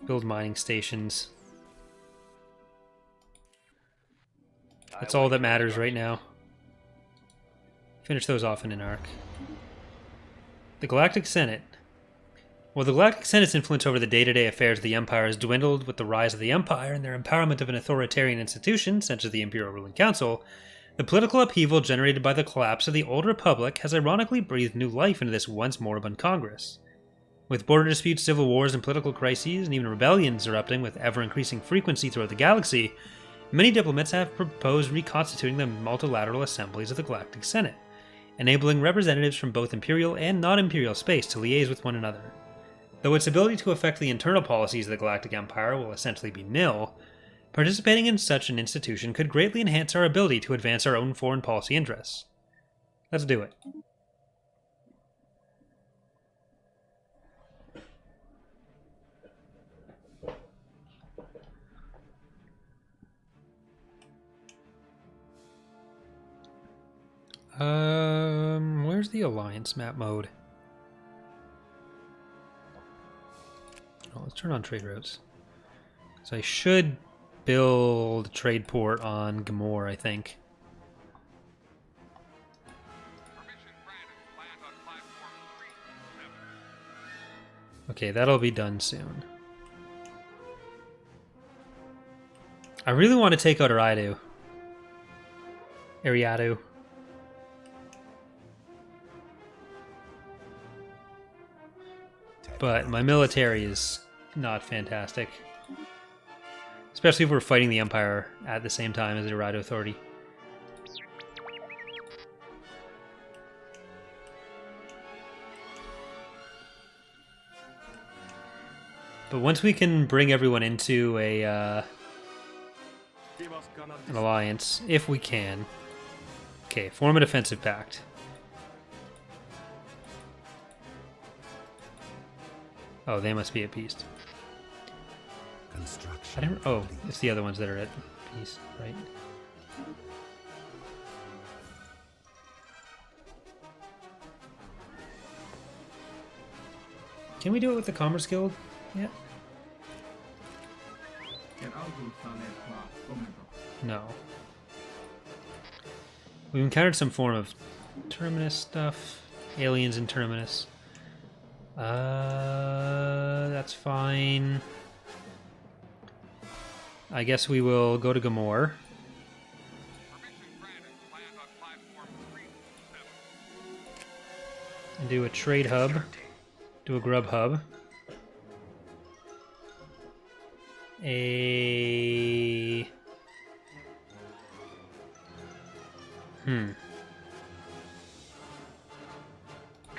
A: Build mining stations. That's all that matters right now. Finish those off in an arc. The Galactic Senate. Well, the Galactic Senate's influence over the day-to-day affairs of the Empire has dwindled with the rise of the Empire and their empowerment of an authoritarian institution, such as the Imperial Ruling Council. The political upheaval generated by the collapse of the Old Republic has ironically breathed new life into this once moribund Congress. With border disputes, civil wars, and political crises, and even rebellions erupting with ever-increasing frequency throughout the galaxy, many diplomats have proposed reconstituting the multilateral assemblies of the Galactic Senate, enabling representatives from both Imperial and non-Imperial space to liaise with one another. Though its ability to affect the internal policies of the Galactic Empire will essentially be nil, participating in such an institution could greatly enhance our ability to advance our own foreign policy interests. Let's do it. Where's the Alliance map mode? Oh, let's turn on trade routes. So I should build a trade port on Gamor, I think.
D: Permission granted to land on platform 3-7.
A: Okay, that'll be done soon. I really want to take out Ariadu. But my military is not fantastic. Especially if we're fighting the Empire at the same time as the Ariadu Authority. But once we can bring everyone into an alliance, if we can. Okay, form a defensive pact. Oh, they must be at peace. I didn't. Oh, it's the other ones that are at peace, right? Can we do it with the Commerce Guild? Yeah. No. We've encountered some form of Terminus stuff. Aliens in Terminus. That's fine. I guess we will go to Gamor.
D: Permission granted to land on platform 3-7.
A: And do a trade hub. Do a grub hub.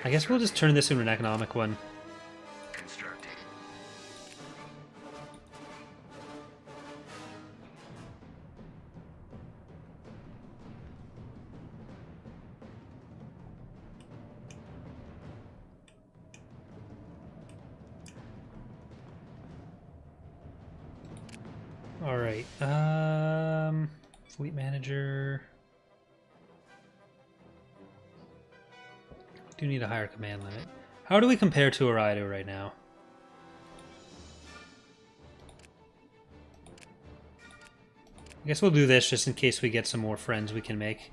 A: I guess we'll just turn this into an economic one.
B: Constructing.
A: Alright, fleet manager. Do need a higher command limit. How do we compare to Arido right now? I guess we'll do this just in case we get some more friends we can make.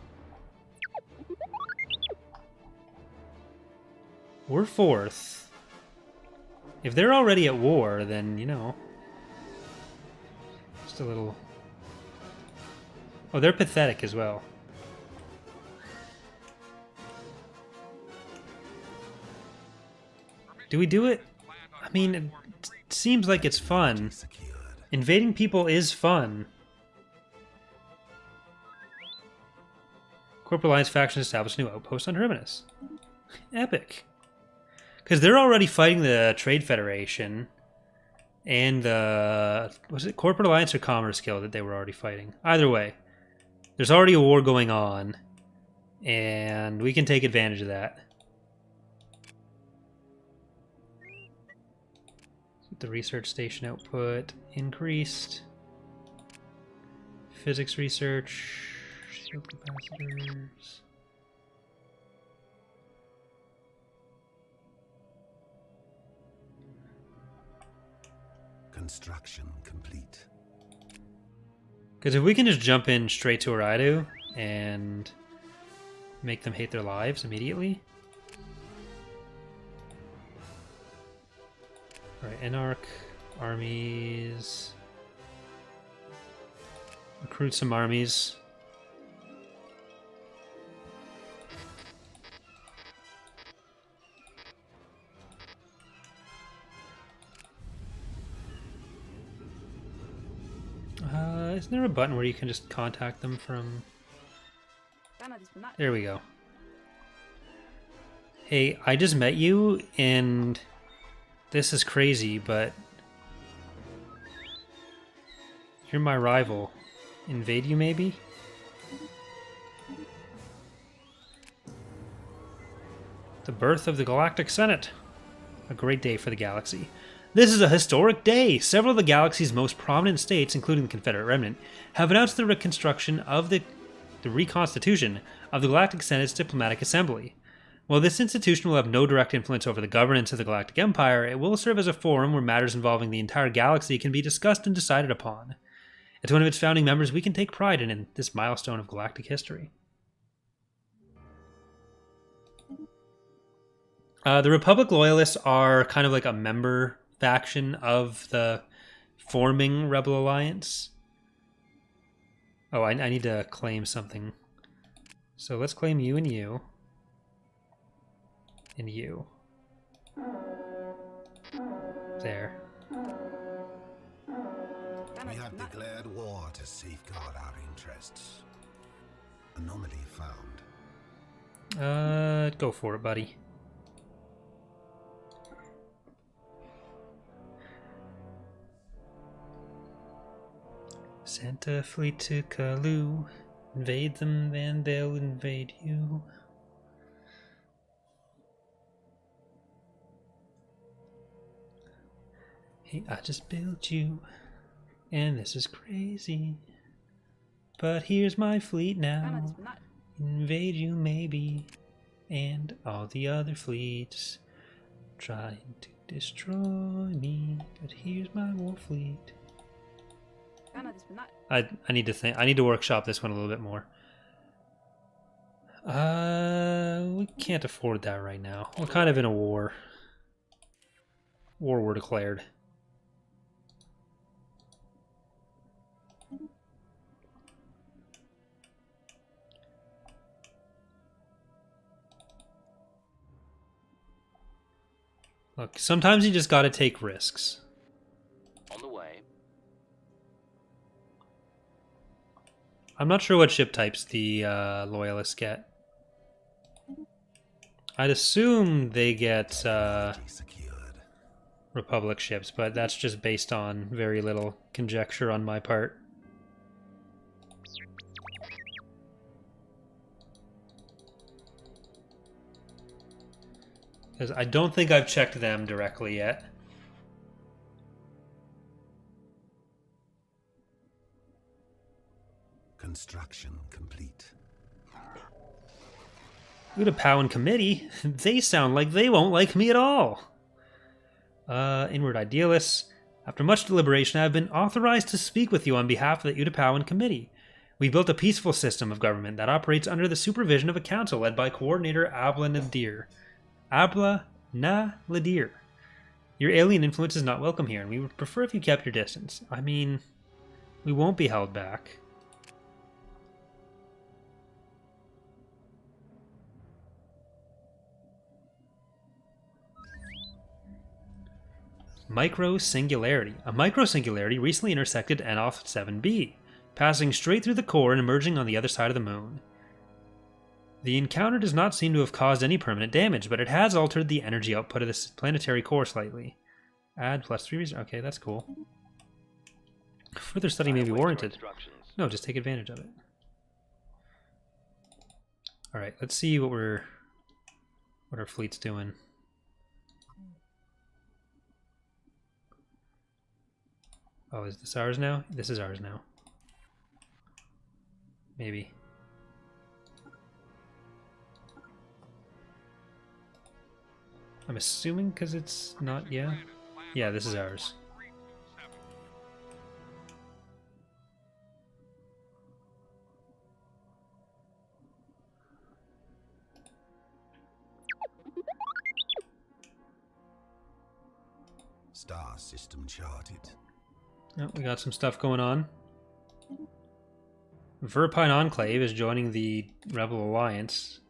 A: We're 4th. If they're already at war, then, you know... Just a little... Oh, they're pathetic as well. Do we do it? I mean, it seems like it's fun. Invading people is fun. Corporate Alliance faction established a new outpost on Terminus. Epic. Because they're already fighting the Trade Federation and the... Was it Corporate Alliance or Commerce Guild that they were already fighting? Either way, there's already a war going on, and we can take advantage of that. The research station output increased. Physics research... Shield capacitors...
C: Construction complete.
A: Because if we can just jump in straight to Arido and make them hate their lives immediately. Alright, Enarch, armies. Recruit some armies. Isn't there a button where you can just contact them from... There we go. Hey, I just met you, and this is crazy, but you're my rival. Invade you, maybe? The birth of the Galactic Senate. A great day for the galaxy. This is a historic day. Several of the galaxy's most prominent states, including the Confederate Remnant, have announced the reconstruction of the reconstitution of the Galactic Senate's diplomatic assembly. While this institution will have no direct influence over the governance of the Galactic Empire, it will serve as a forum where matters involving the entire galaxy can be discussed and decided upon. As one of its founding members, we can take pride in this milestone of galactic history. The Republic Loyalists are kind of like a member faction of the forming Rebel Alliance. Oh, I need to claim something. So let's claim you and you. And you. There.
C: We have declared war to safeguard our interests. Anomaly found.
A: Go for it, buddy. Send a fleet to Kalu. Invade them, then they'll invade you. Hey, I just built you, and this is crazy. But here's my fleet now. Invade you, maybe. And all the other fleets trying to destroy me. But here's my war fleet. I need to think. I need to workshop this one a little bit more. We can't afford that right now. We're kind of in a war. War were declared. Look, sometimes you just gotta take risks.
B: On the way.
A: I'm not sure what ship types the Loyalists get. I'd assume they get Republic ships, but that's just based on very little conjecture on my part. Because I don't think I've checked them directly yet.
C: Construction complete.
A: Utapau committee? They sound like they won't like me at all. Inward Idealists. After much deliberation, I have been authorized to speak with you on behalf of the Utapau committee. We built a peaceful system of government that operates under the supervision of a council led by Coordinator Abla Nadir. Abla Nadir. Your alien influence is not welcome here, and we would prefer if you kept your distance. I mean, we won't be held back. Microsingularity. A microsingularity recently intersected Enoth 7b, passing straight through the core and emerging on the other side of the moon. The encounter does not seem to have caused any permanent damage, but it has altered the energy output of this planetary core slightly. Add +3 reason. Okay, that's cool. Further study may be warranted. No, just take advantage of it. Alright, let's see what our fleet's doing. Oh, is this ours now? This is ours now. Maybe. I'm assuming because it's not, yeah? Yeah, this is ours.
C: Star system charted.
A: Oh, we got some stuff going on. Verpine Enclave is joining the Rebel Alliance.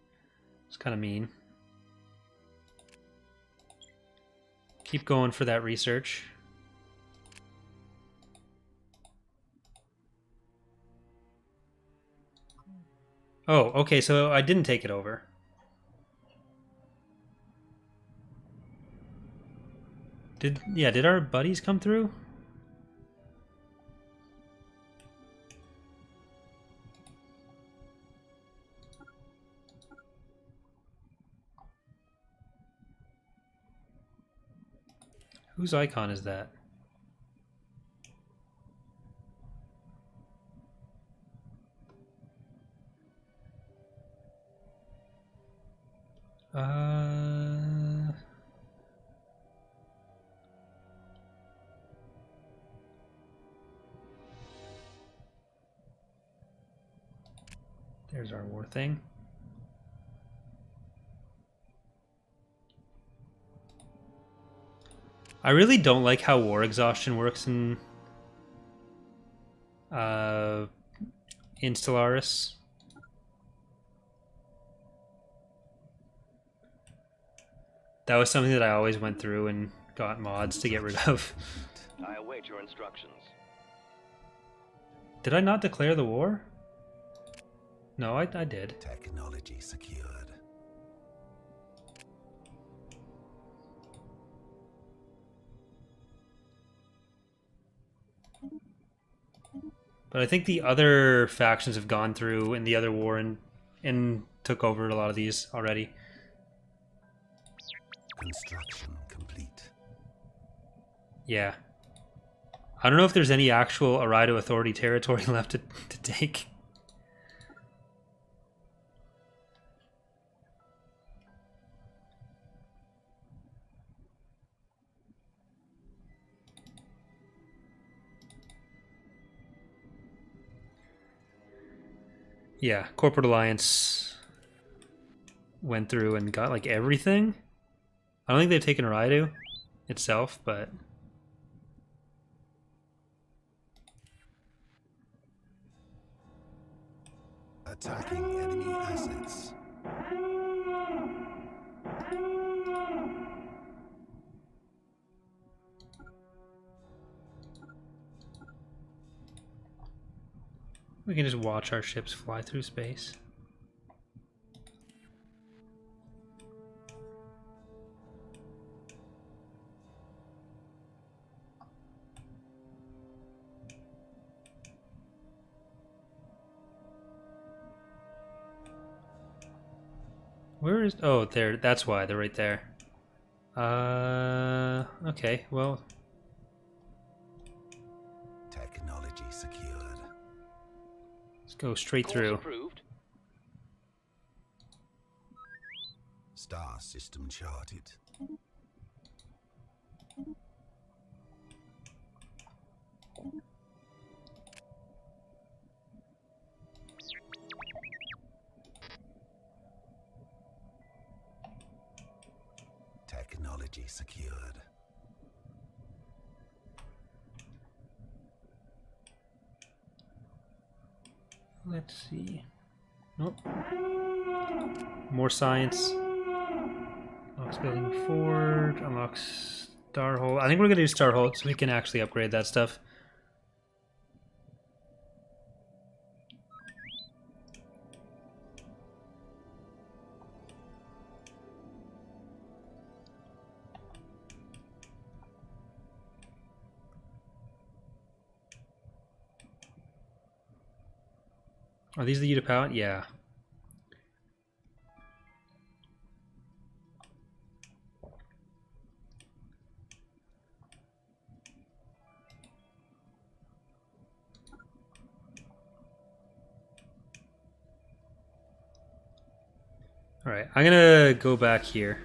A: It's kind of mean. Keep going for that research. Oh, okay, so I didn't take it over. Did our buddies come through? Whose icon is that? There's our war thing. I really don't like how war exhaustion works in Stellaris. That was something that I always went through and got mods to get rid of.
B: I await your instructions.
A: Did I not declare the war? No, I did.
C: Technology secured.
A: But I think the other factions have gone through in the other war and took over a lot of these already.
C: Construction complete.
A: Yeah. I don't know if there's any actual Arido Authority territory left to take. Yeah, Corporate Alliance went through and got like everything. I don't think they've taken Arido itself, but
C: Attacking enemy assets.
A: we can just watch our ships fly through space. Where is... Oh, there. That's why. They're right there. Okay, well...
C: Technology secured.
A: Let's go straight
B: Course
A: through.
B: approved.
C: Star system charted. Technology secured.
A: Let's see. Nope. More science. Unlocks building forge. Unlocks Starhold. I think we're gonna do Starhold so we can actually upgrade that stuff. Are these the Utapau? Yeah. Alright, I'm gonna go back here.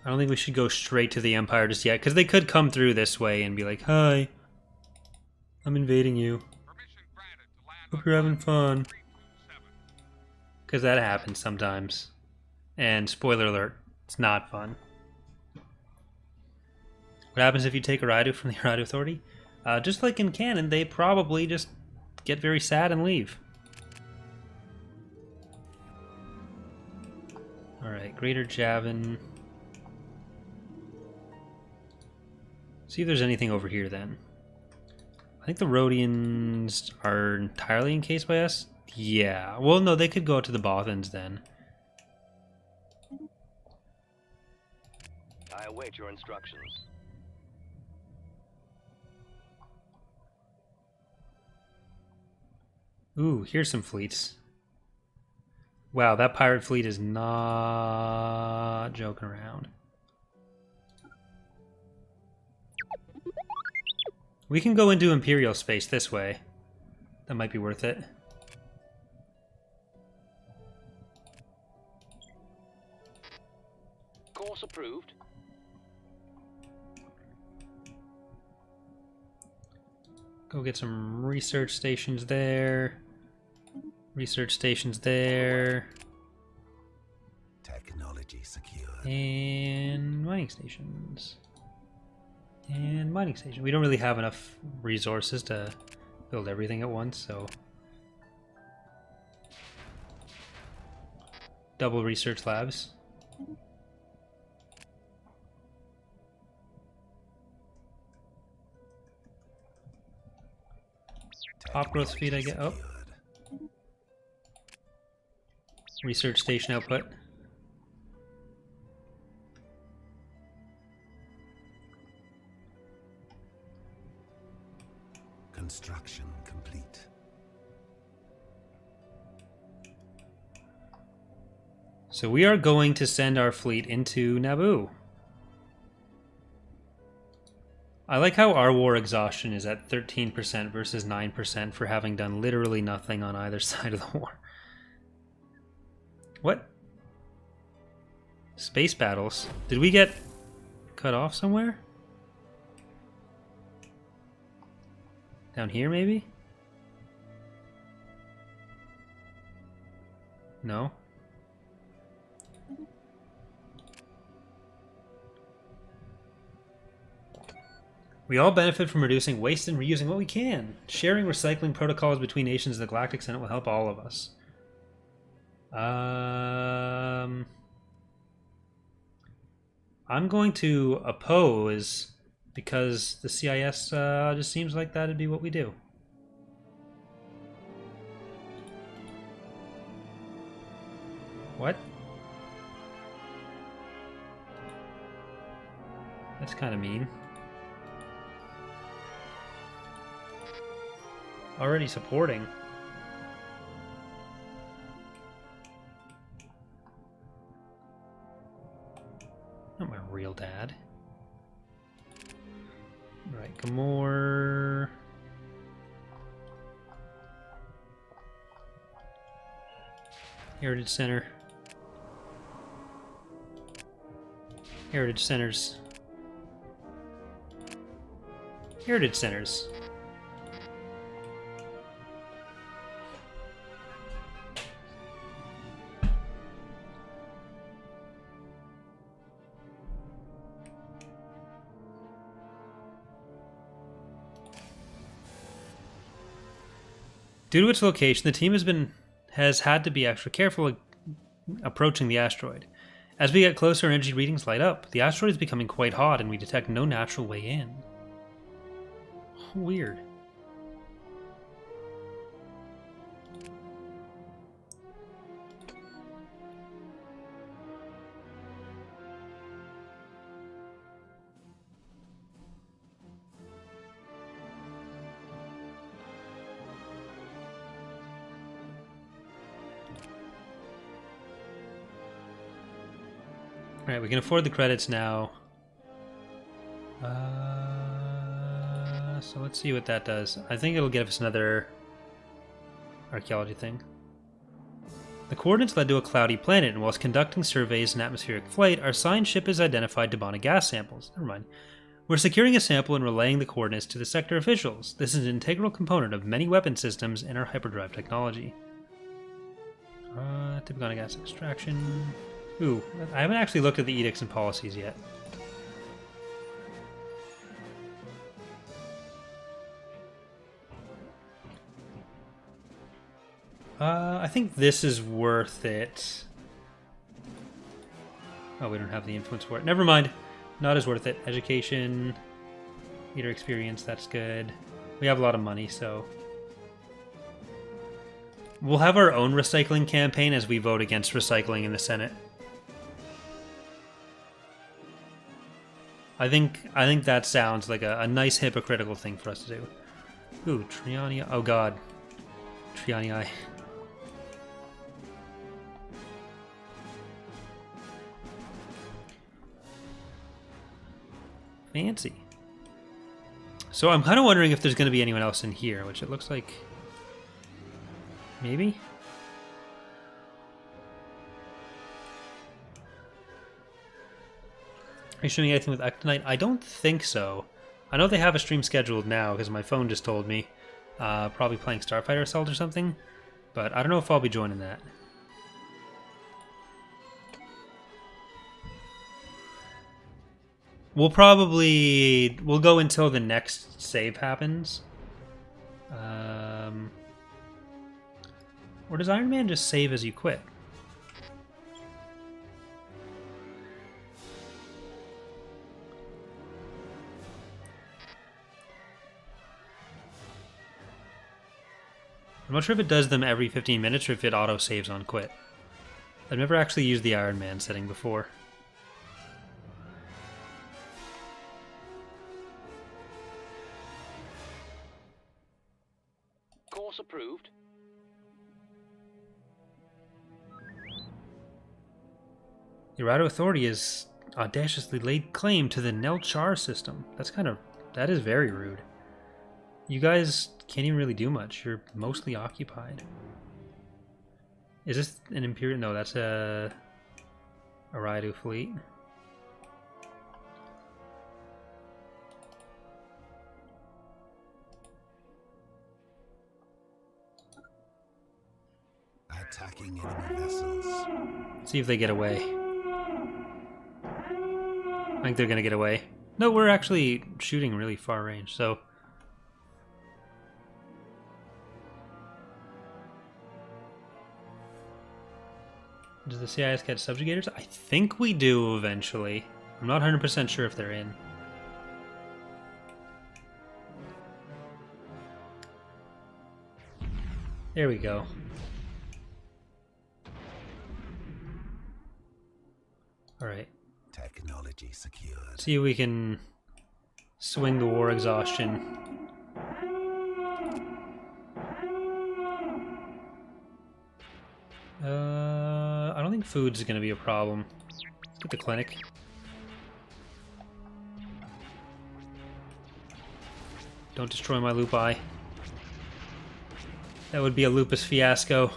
A: I don't think we should go straight to the Empire just yet, because they could come through this way and be like, "Hi, I'm invading you.
D: Permission granted to land
A: Hope
D: on
A: you're having
D: platform
A: fun."
D: 327.
A: Because that happens sometimes. And spoiler alert, it's not fun. What happens if you take a Raidu from the Raidu Authority? Just like in canon, they probably just get very sad and leave. Alright, Greater Javin. See if there's anything over here then. I think the Rhodians are entirely encased by us. Yeah. Well, no, they could go to the Bothans then.
B: I await your instructions.
A: Ooh, here's some fleets. Wow, that pirate fleet is not joking around. We can go into Imperial space this way. That might be worth it.
B: Course approved.
A: Go get some research stations there. Research stations there.
C: Technology secured.
A: And mining stations. And mining station. We don't really have enough resources to build everything at once, so... Double research labs. Top growth speed I get. Oh. Research station output.
C: Construction complete.
A: So we are going to send our fleet into Naboo. I like how our war exhaustion is at 13% versus 9% for having done literally nothing on either side of the war. What? Space battles? Did we get cut off somewhere? Down here, maybe? No? We all benefit from reducing waste and reusing what we can. Sharing recycling protocols between nations in the Galactic Senate will help all of us. I'm going to oppose because the CIS just seems like that'd be what we do. What? That's kind of mean. Already supporting. Not my real dad. Alright, Gamor. Heritage Center. Heritage Centers. Heritage Centers. Due to its location, the team has had to be extra careful approaching the asteroid. As we get closer, energy readings light up. The asteroid is becoming quite hot, and we detect no natural way in. Weird. Alright, we can afford the credits now. So let's see what that does. I think it'll give us another archaeology thing. The coordinates led to a cloudy planet, and whilst conducting surveys and atmospheric flight, our science ship has identified Debana gas samples. Never mind. We're securing a sample and relaying the coordinates to the sector officials. This is an integral component of many weapon systems in our hyperdrive technology. Debana gas extraction. Ooh, I haven't actually looked at the edicts and policies yet. I think this is worth it. Oh, we don't have the influence for it. Never mind. Not as worth it. Education, leader experience, that's good. We have a lot of money, so... We'll have our own recycling campaign as we vote against recycling in the Senate. I think that sounds like a nice hypocritical thing for us to do. Ooh, Triania. Oh god. Trianii. Fancy. So I'm kind of wondering if there's going to be anyone else in here, which it looks like... Maybe? Are you streaming anything with Ectonite? I don't think so. I know they have a stream scheduled now because my phone just told me. Probably playing Starfighter Assault or something. But I don't know if I'll be joining that. We'll go until the next save happens. Or does Iron Man just save as you quit? I'm not sure if it does them every 15 minutes or if it auto-saves on quit. I've never actually used the Iron Man setting before.
B: Course approved.
A: The Irado Authority has audaciously laid claim to the Nelchar system. That is very rude. You guys can't even really do much. You're mostly occupied. Is this an Imperial? No, that's a Raidu fleet.
C: Attacking enemy vessels.
A: See if they get away. I think they're gonna get away. No, we're actually shooting really far range, so... Does the CIS get subjugators? I think we do eventually. I'm not 100% sure if they're in. There we go. Alright.
C: Technology secured.
A: See if we can swing the war exhaustion. I don't think food's going to be a problem. Let's get the clinic. Don't destroy my loop eye. That would be a lupus fiasco.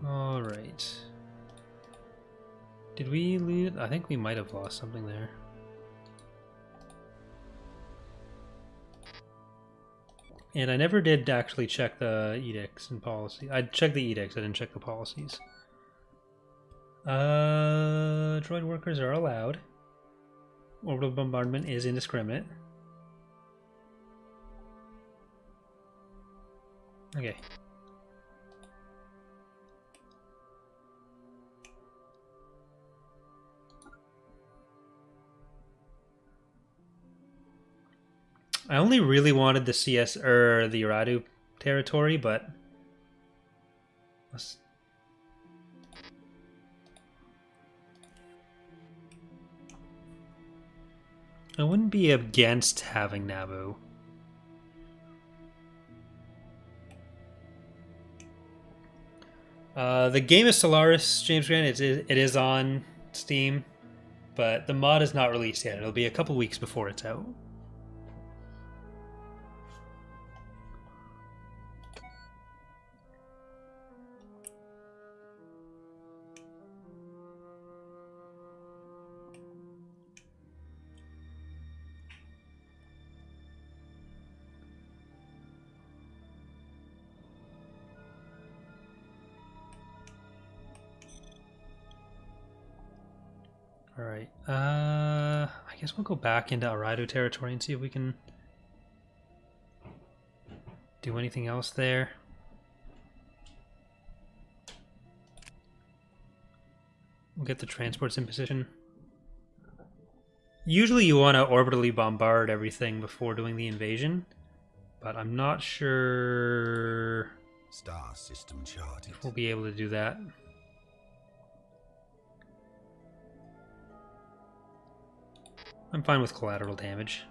A: Alright. Did we lose? I think we might have lost something there. And I never did actually check the edicts and policy. I checked the edicts, I didn't check the policies. Droid workers are allowed. Orbital bombardment is indiscriminate. Okay. I only really wanted the CS or the Iradu territory, but I wouldn't be against having Naboo. The game is Stellaris, James Grant. It is on Steam, but the mod is not released yet. It'll be a couple weeks before it's out. Alright, I guess we'll go back into Iradu territory and see if we can do anything else there. We'll get the transports in position. Usually you want to orbitally bombard everything before doing the invasion, but I'm not sure
C: Star system charted.
A: if we'll be able to do that. I'm fine with collateral damage.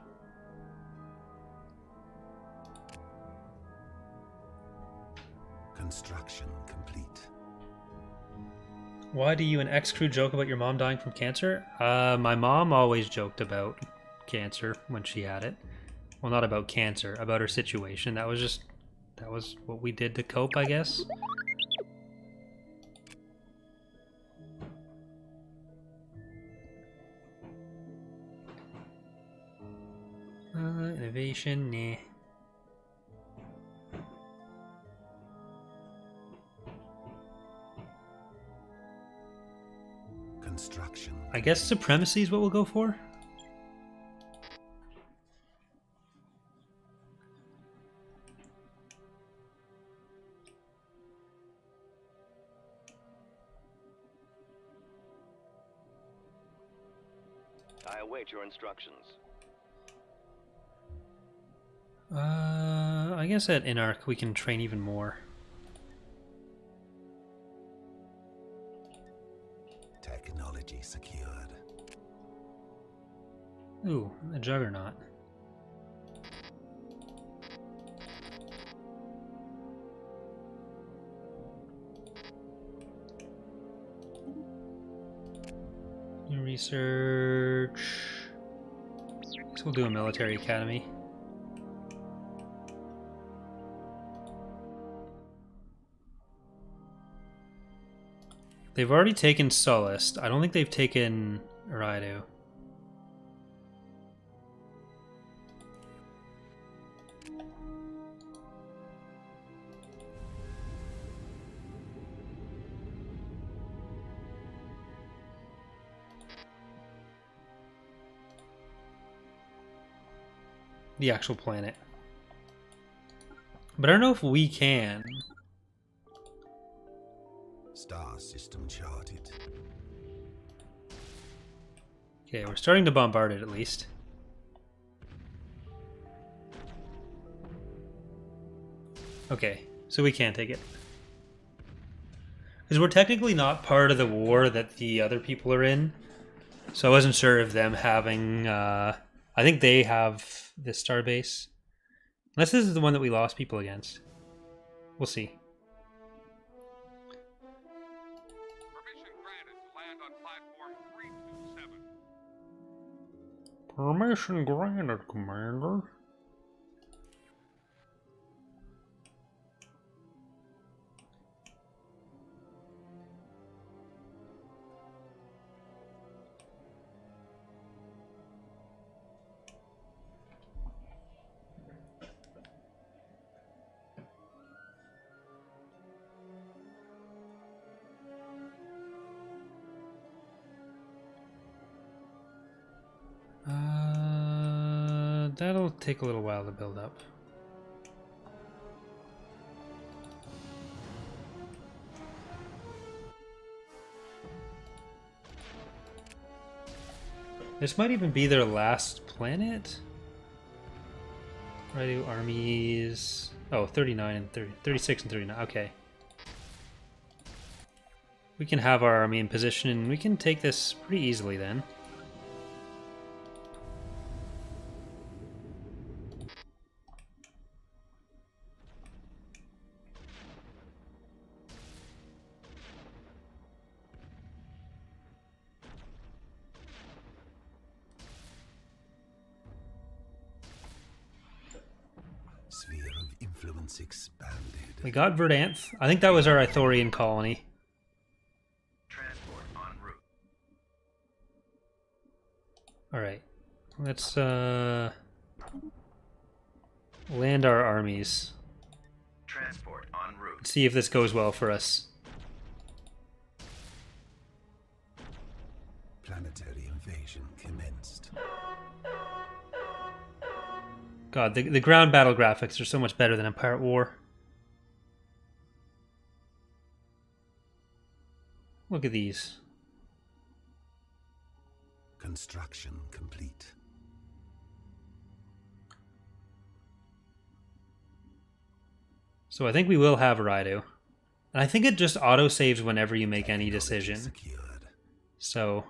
C: Construction complete.
A: Why do you and ex-crew joke about your mom dying from cancer? My mom always joked about cancer when she had it. Well, not about cancer, about her situation. That was what we did to cope, I guess. Innovation, nah.
C: Construction.
A: I guess supremacy is what we'll go for.
B: I await your instructions.
A: I guess at Inarch we can train even more.
C: Technology secured.
A: Ooh, a Juggernaut. New research. Guess we'll do a military academy. They've already taken Sullust. I don't think they've taken Raidu. The actual planet. But I don't know if we can.
C: Star system charted.
A: Okay, we're starting to bombard it at least. Okay, so we can't take it. Because we're technically not part of the war that the other people are in. So I wasn't sure if them having... I think they have this starbase. Unless this is the one that we lost people against. We'll see.
D: Permission granted to land on platform 327.
A: Permission granted, Commander. That'll take a little while to build up. This might even be their last planet? Radio armies... Oh, 39 and 30, 36 and 39, okay. We can have our army in position and we can take this pretty easily then.
C: Sphere of influence expanded.
A: We got Verdanth. I think that was our Ithorian colony.
B: Transport en route.
A: Alright. Let's land our armies.
B: Transport en route.
A: See if this goes well for us.
C: Planetary invasion commenced.
A: God, the ground battle graphics are so much better than Empire at War. Look at these.
C: Construction complete.
A: So I think we will have Raidu. And I think it just auto-saves whenever you make any decision.
C: Secured.
A: So...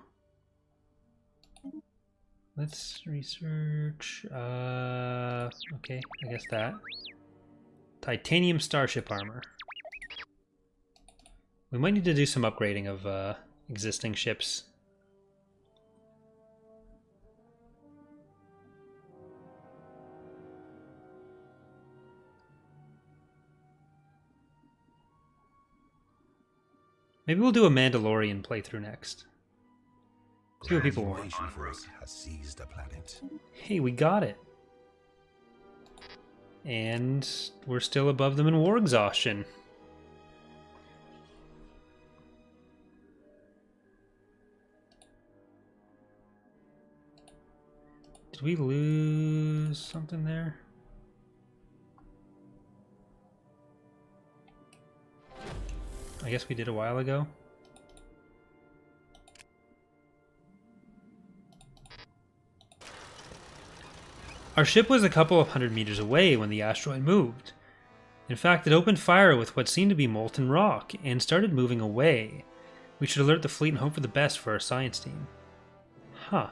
A: let's research... okay, I guess that. Titanium starship armor. We might need to do some upgrading of existing ships. Maybe we'll do a Mandalorian playthrough next. See what people want.
C: Invasion force has seized a planet.
A: Hey, we got it. And we're still above them in war exhaustion. Did we lose something there? I guess we did a while ago. Our ship was a couple of 100 meters away when the asteroid moved. In fact, it opened fire with what seemed to be molten rock and started moving away. We should alert the fleet and hope for the best for our science team. Huh.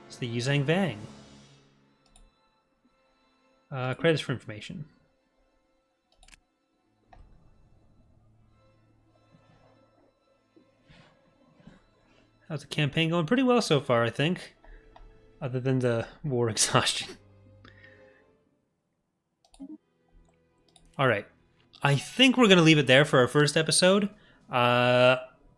A: It's the Yuzhang Vang. Credits for information. How's the campaign going? Pretty well so far, I think. Other than the war exhaustion. Alright. I think we're going to leave it there for our first episode.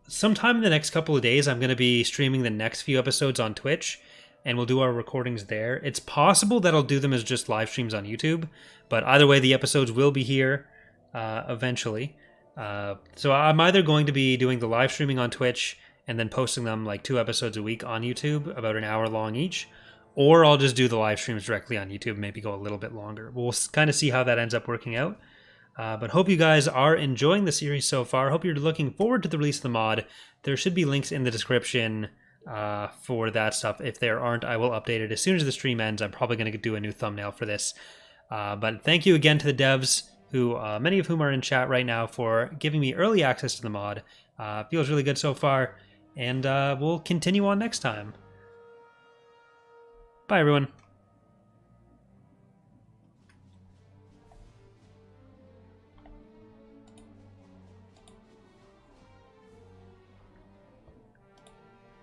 A: Sometime in the next couple of days, I'm going to be streaming the next few episodes on Twitch, and we'll do our recordings there. It's possible that I'll do them as just live streams on YouTube, but either way, the episodes will be here eventually. So I'm either going to be doing the live streaming on Twitch and then posting them like 2 episodes a week on YouTube, about an hour long each, or I'll just do the live streams directly on YouTube, maybe go a little bit longer. We'll kind of see how that ends up working out. But hope you guys are enjoying the series so far. Hope you're looking forward to the release of the mod. There should be links in the description for that stuff. If there aren't, I will update it as soon as the stream ends. I'm probably going to do a new thumbnail for this. But thank you again to the devs. who many of whom are in chat right now, for giving me early access to the mod. Feels really good so far, and we'll continue on next time. Bye, everyone.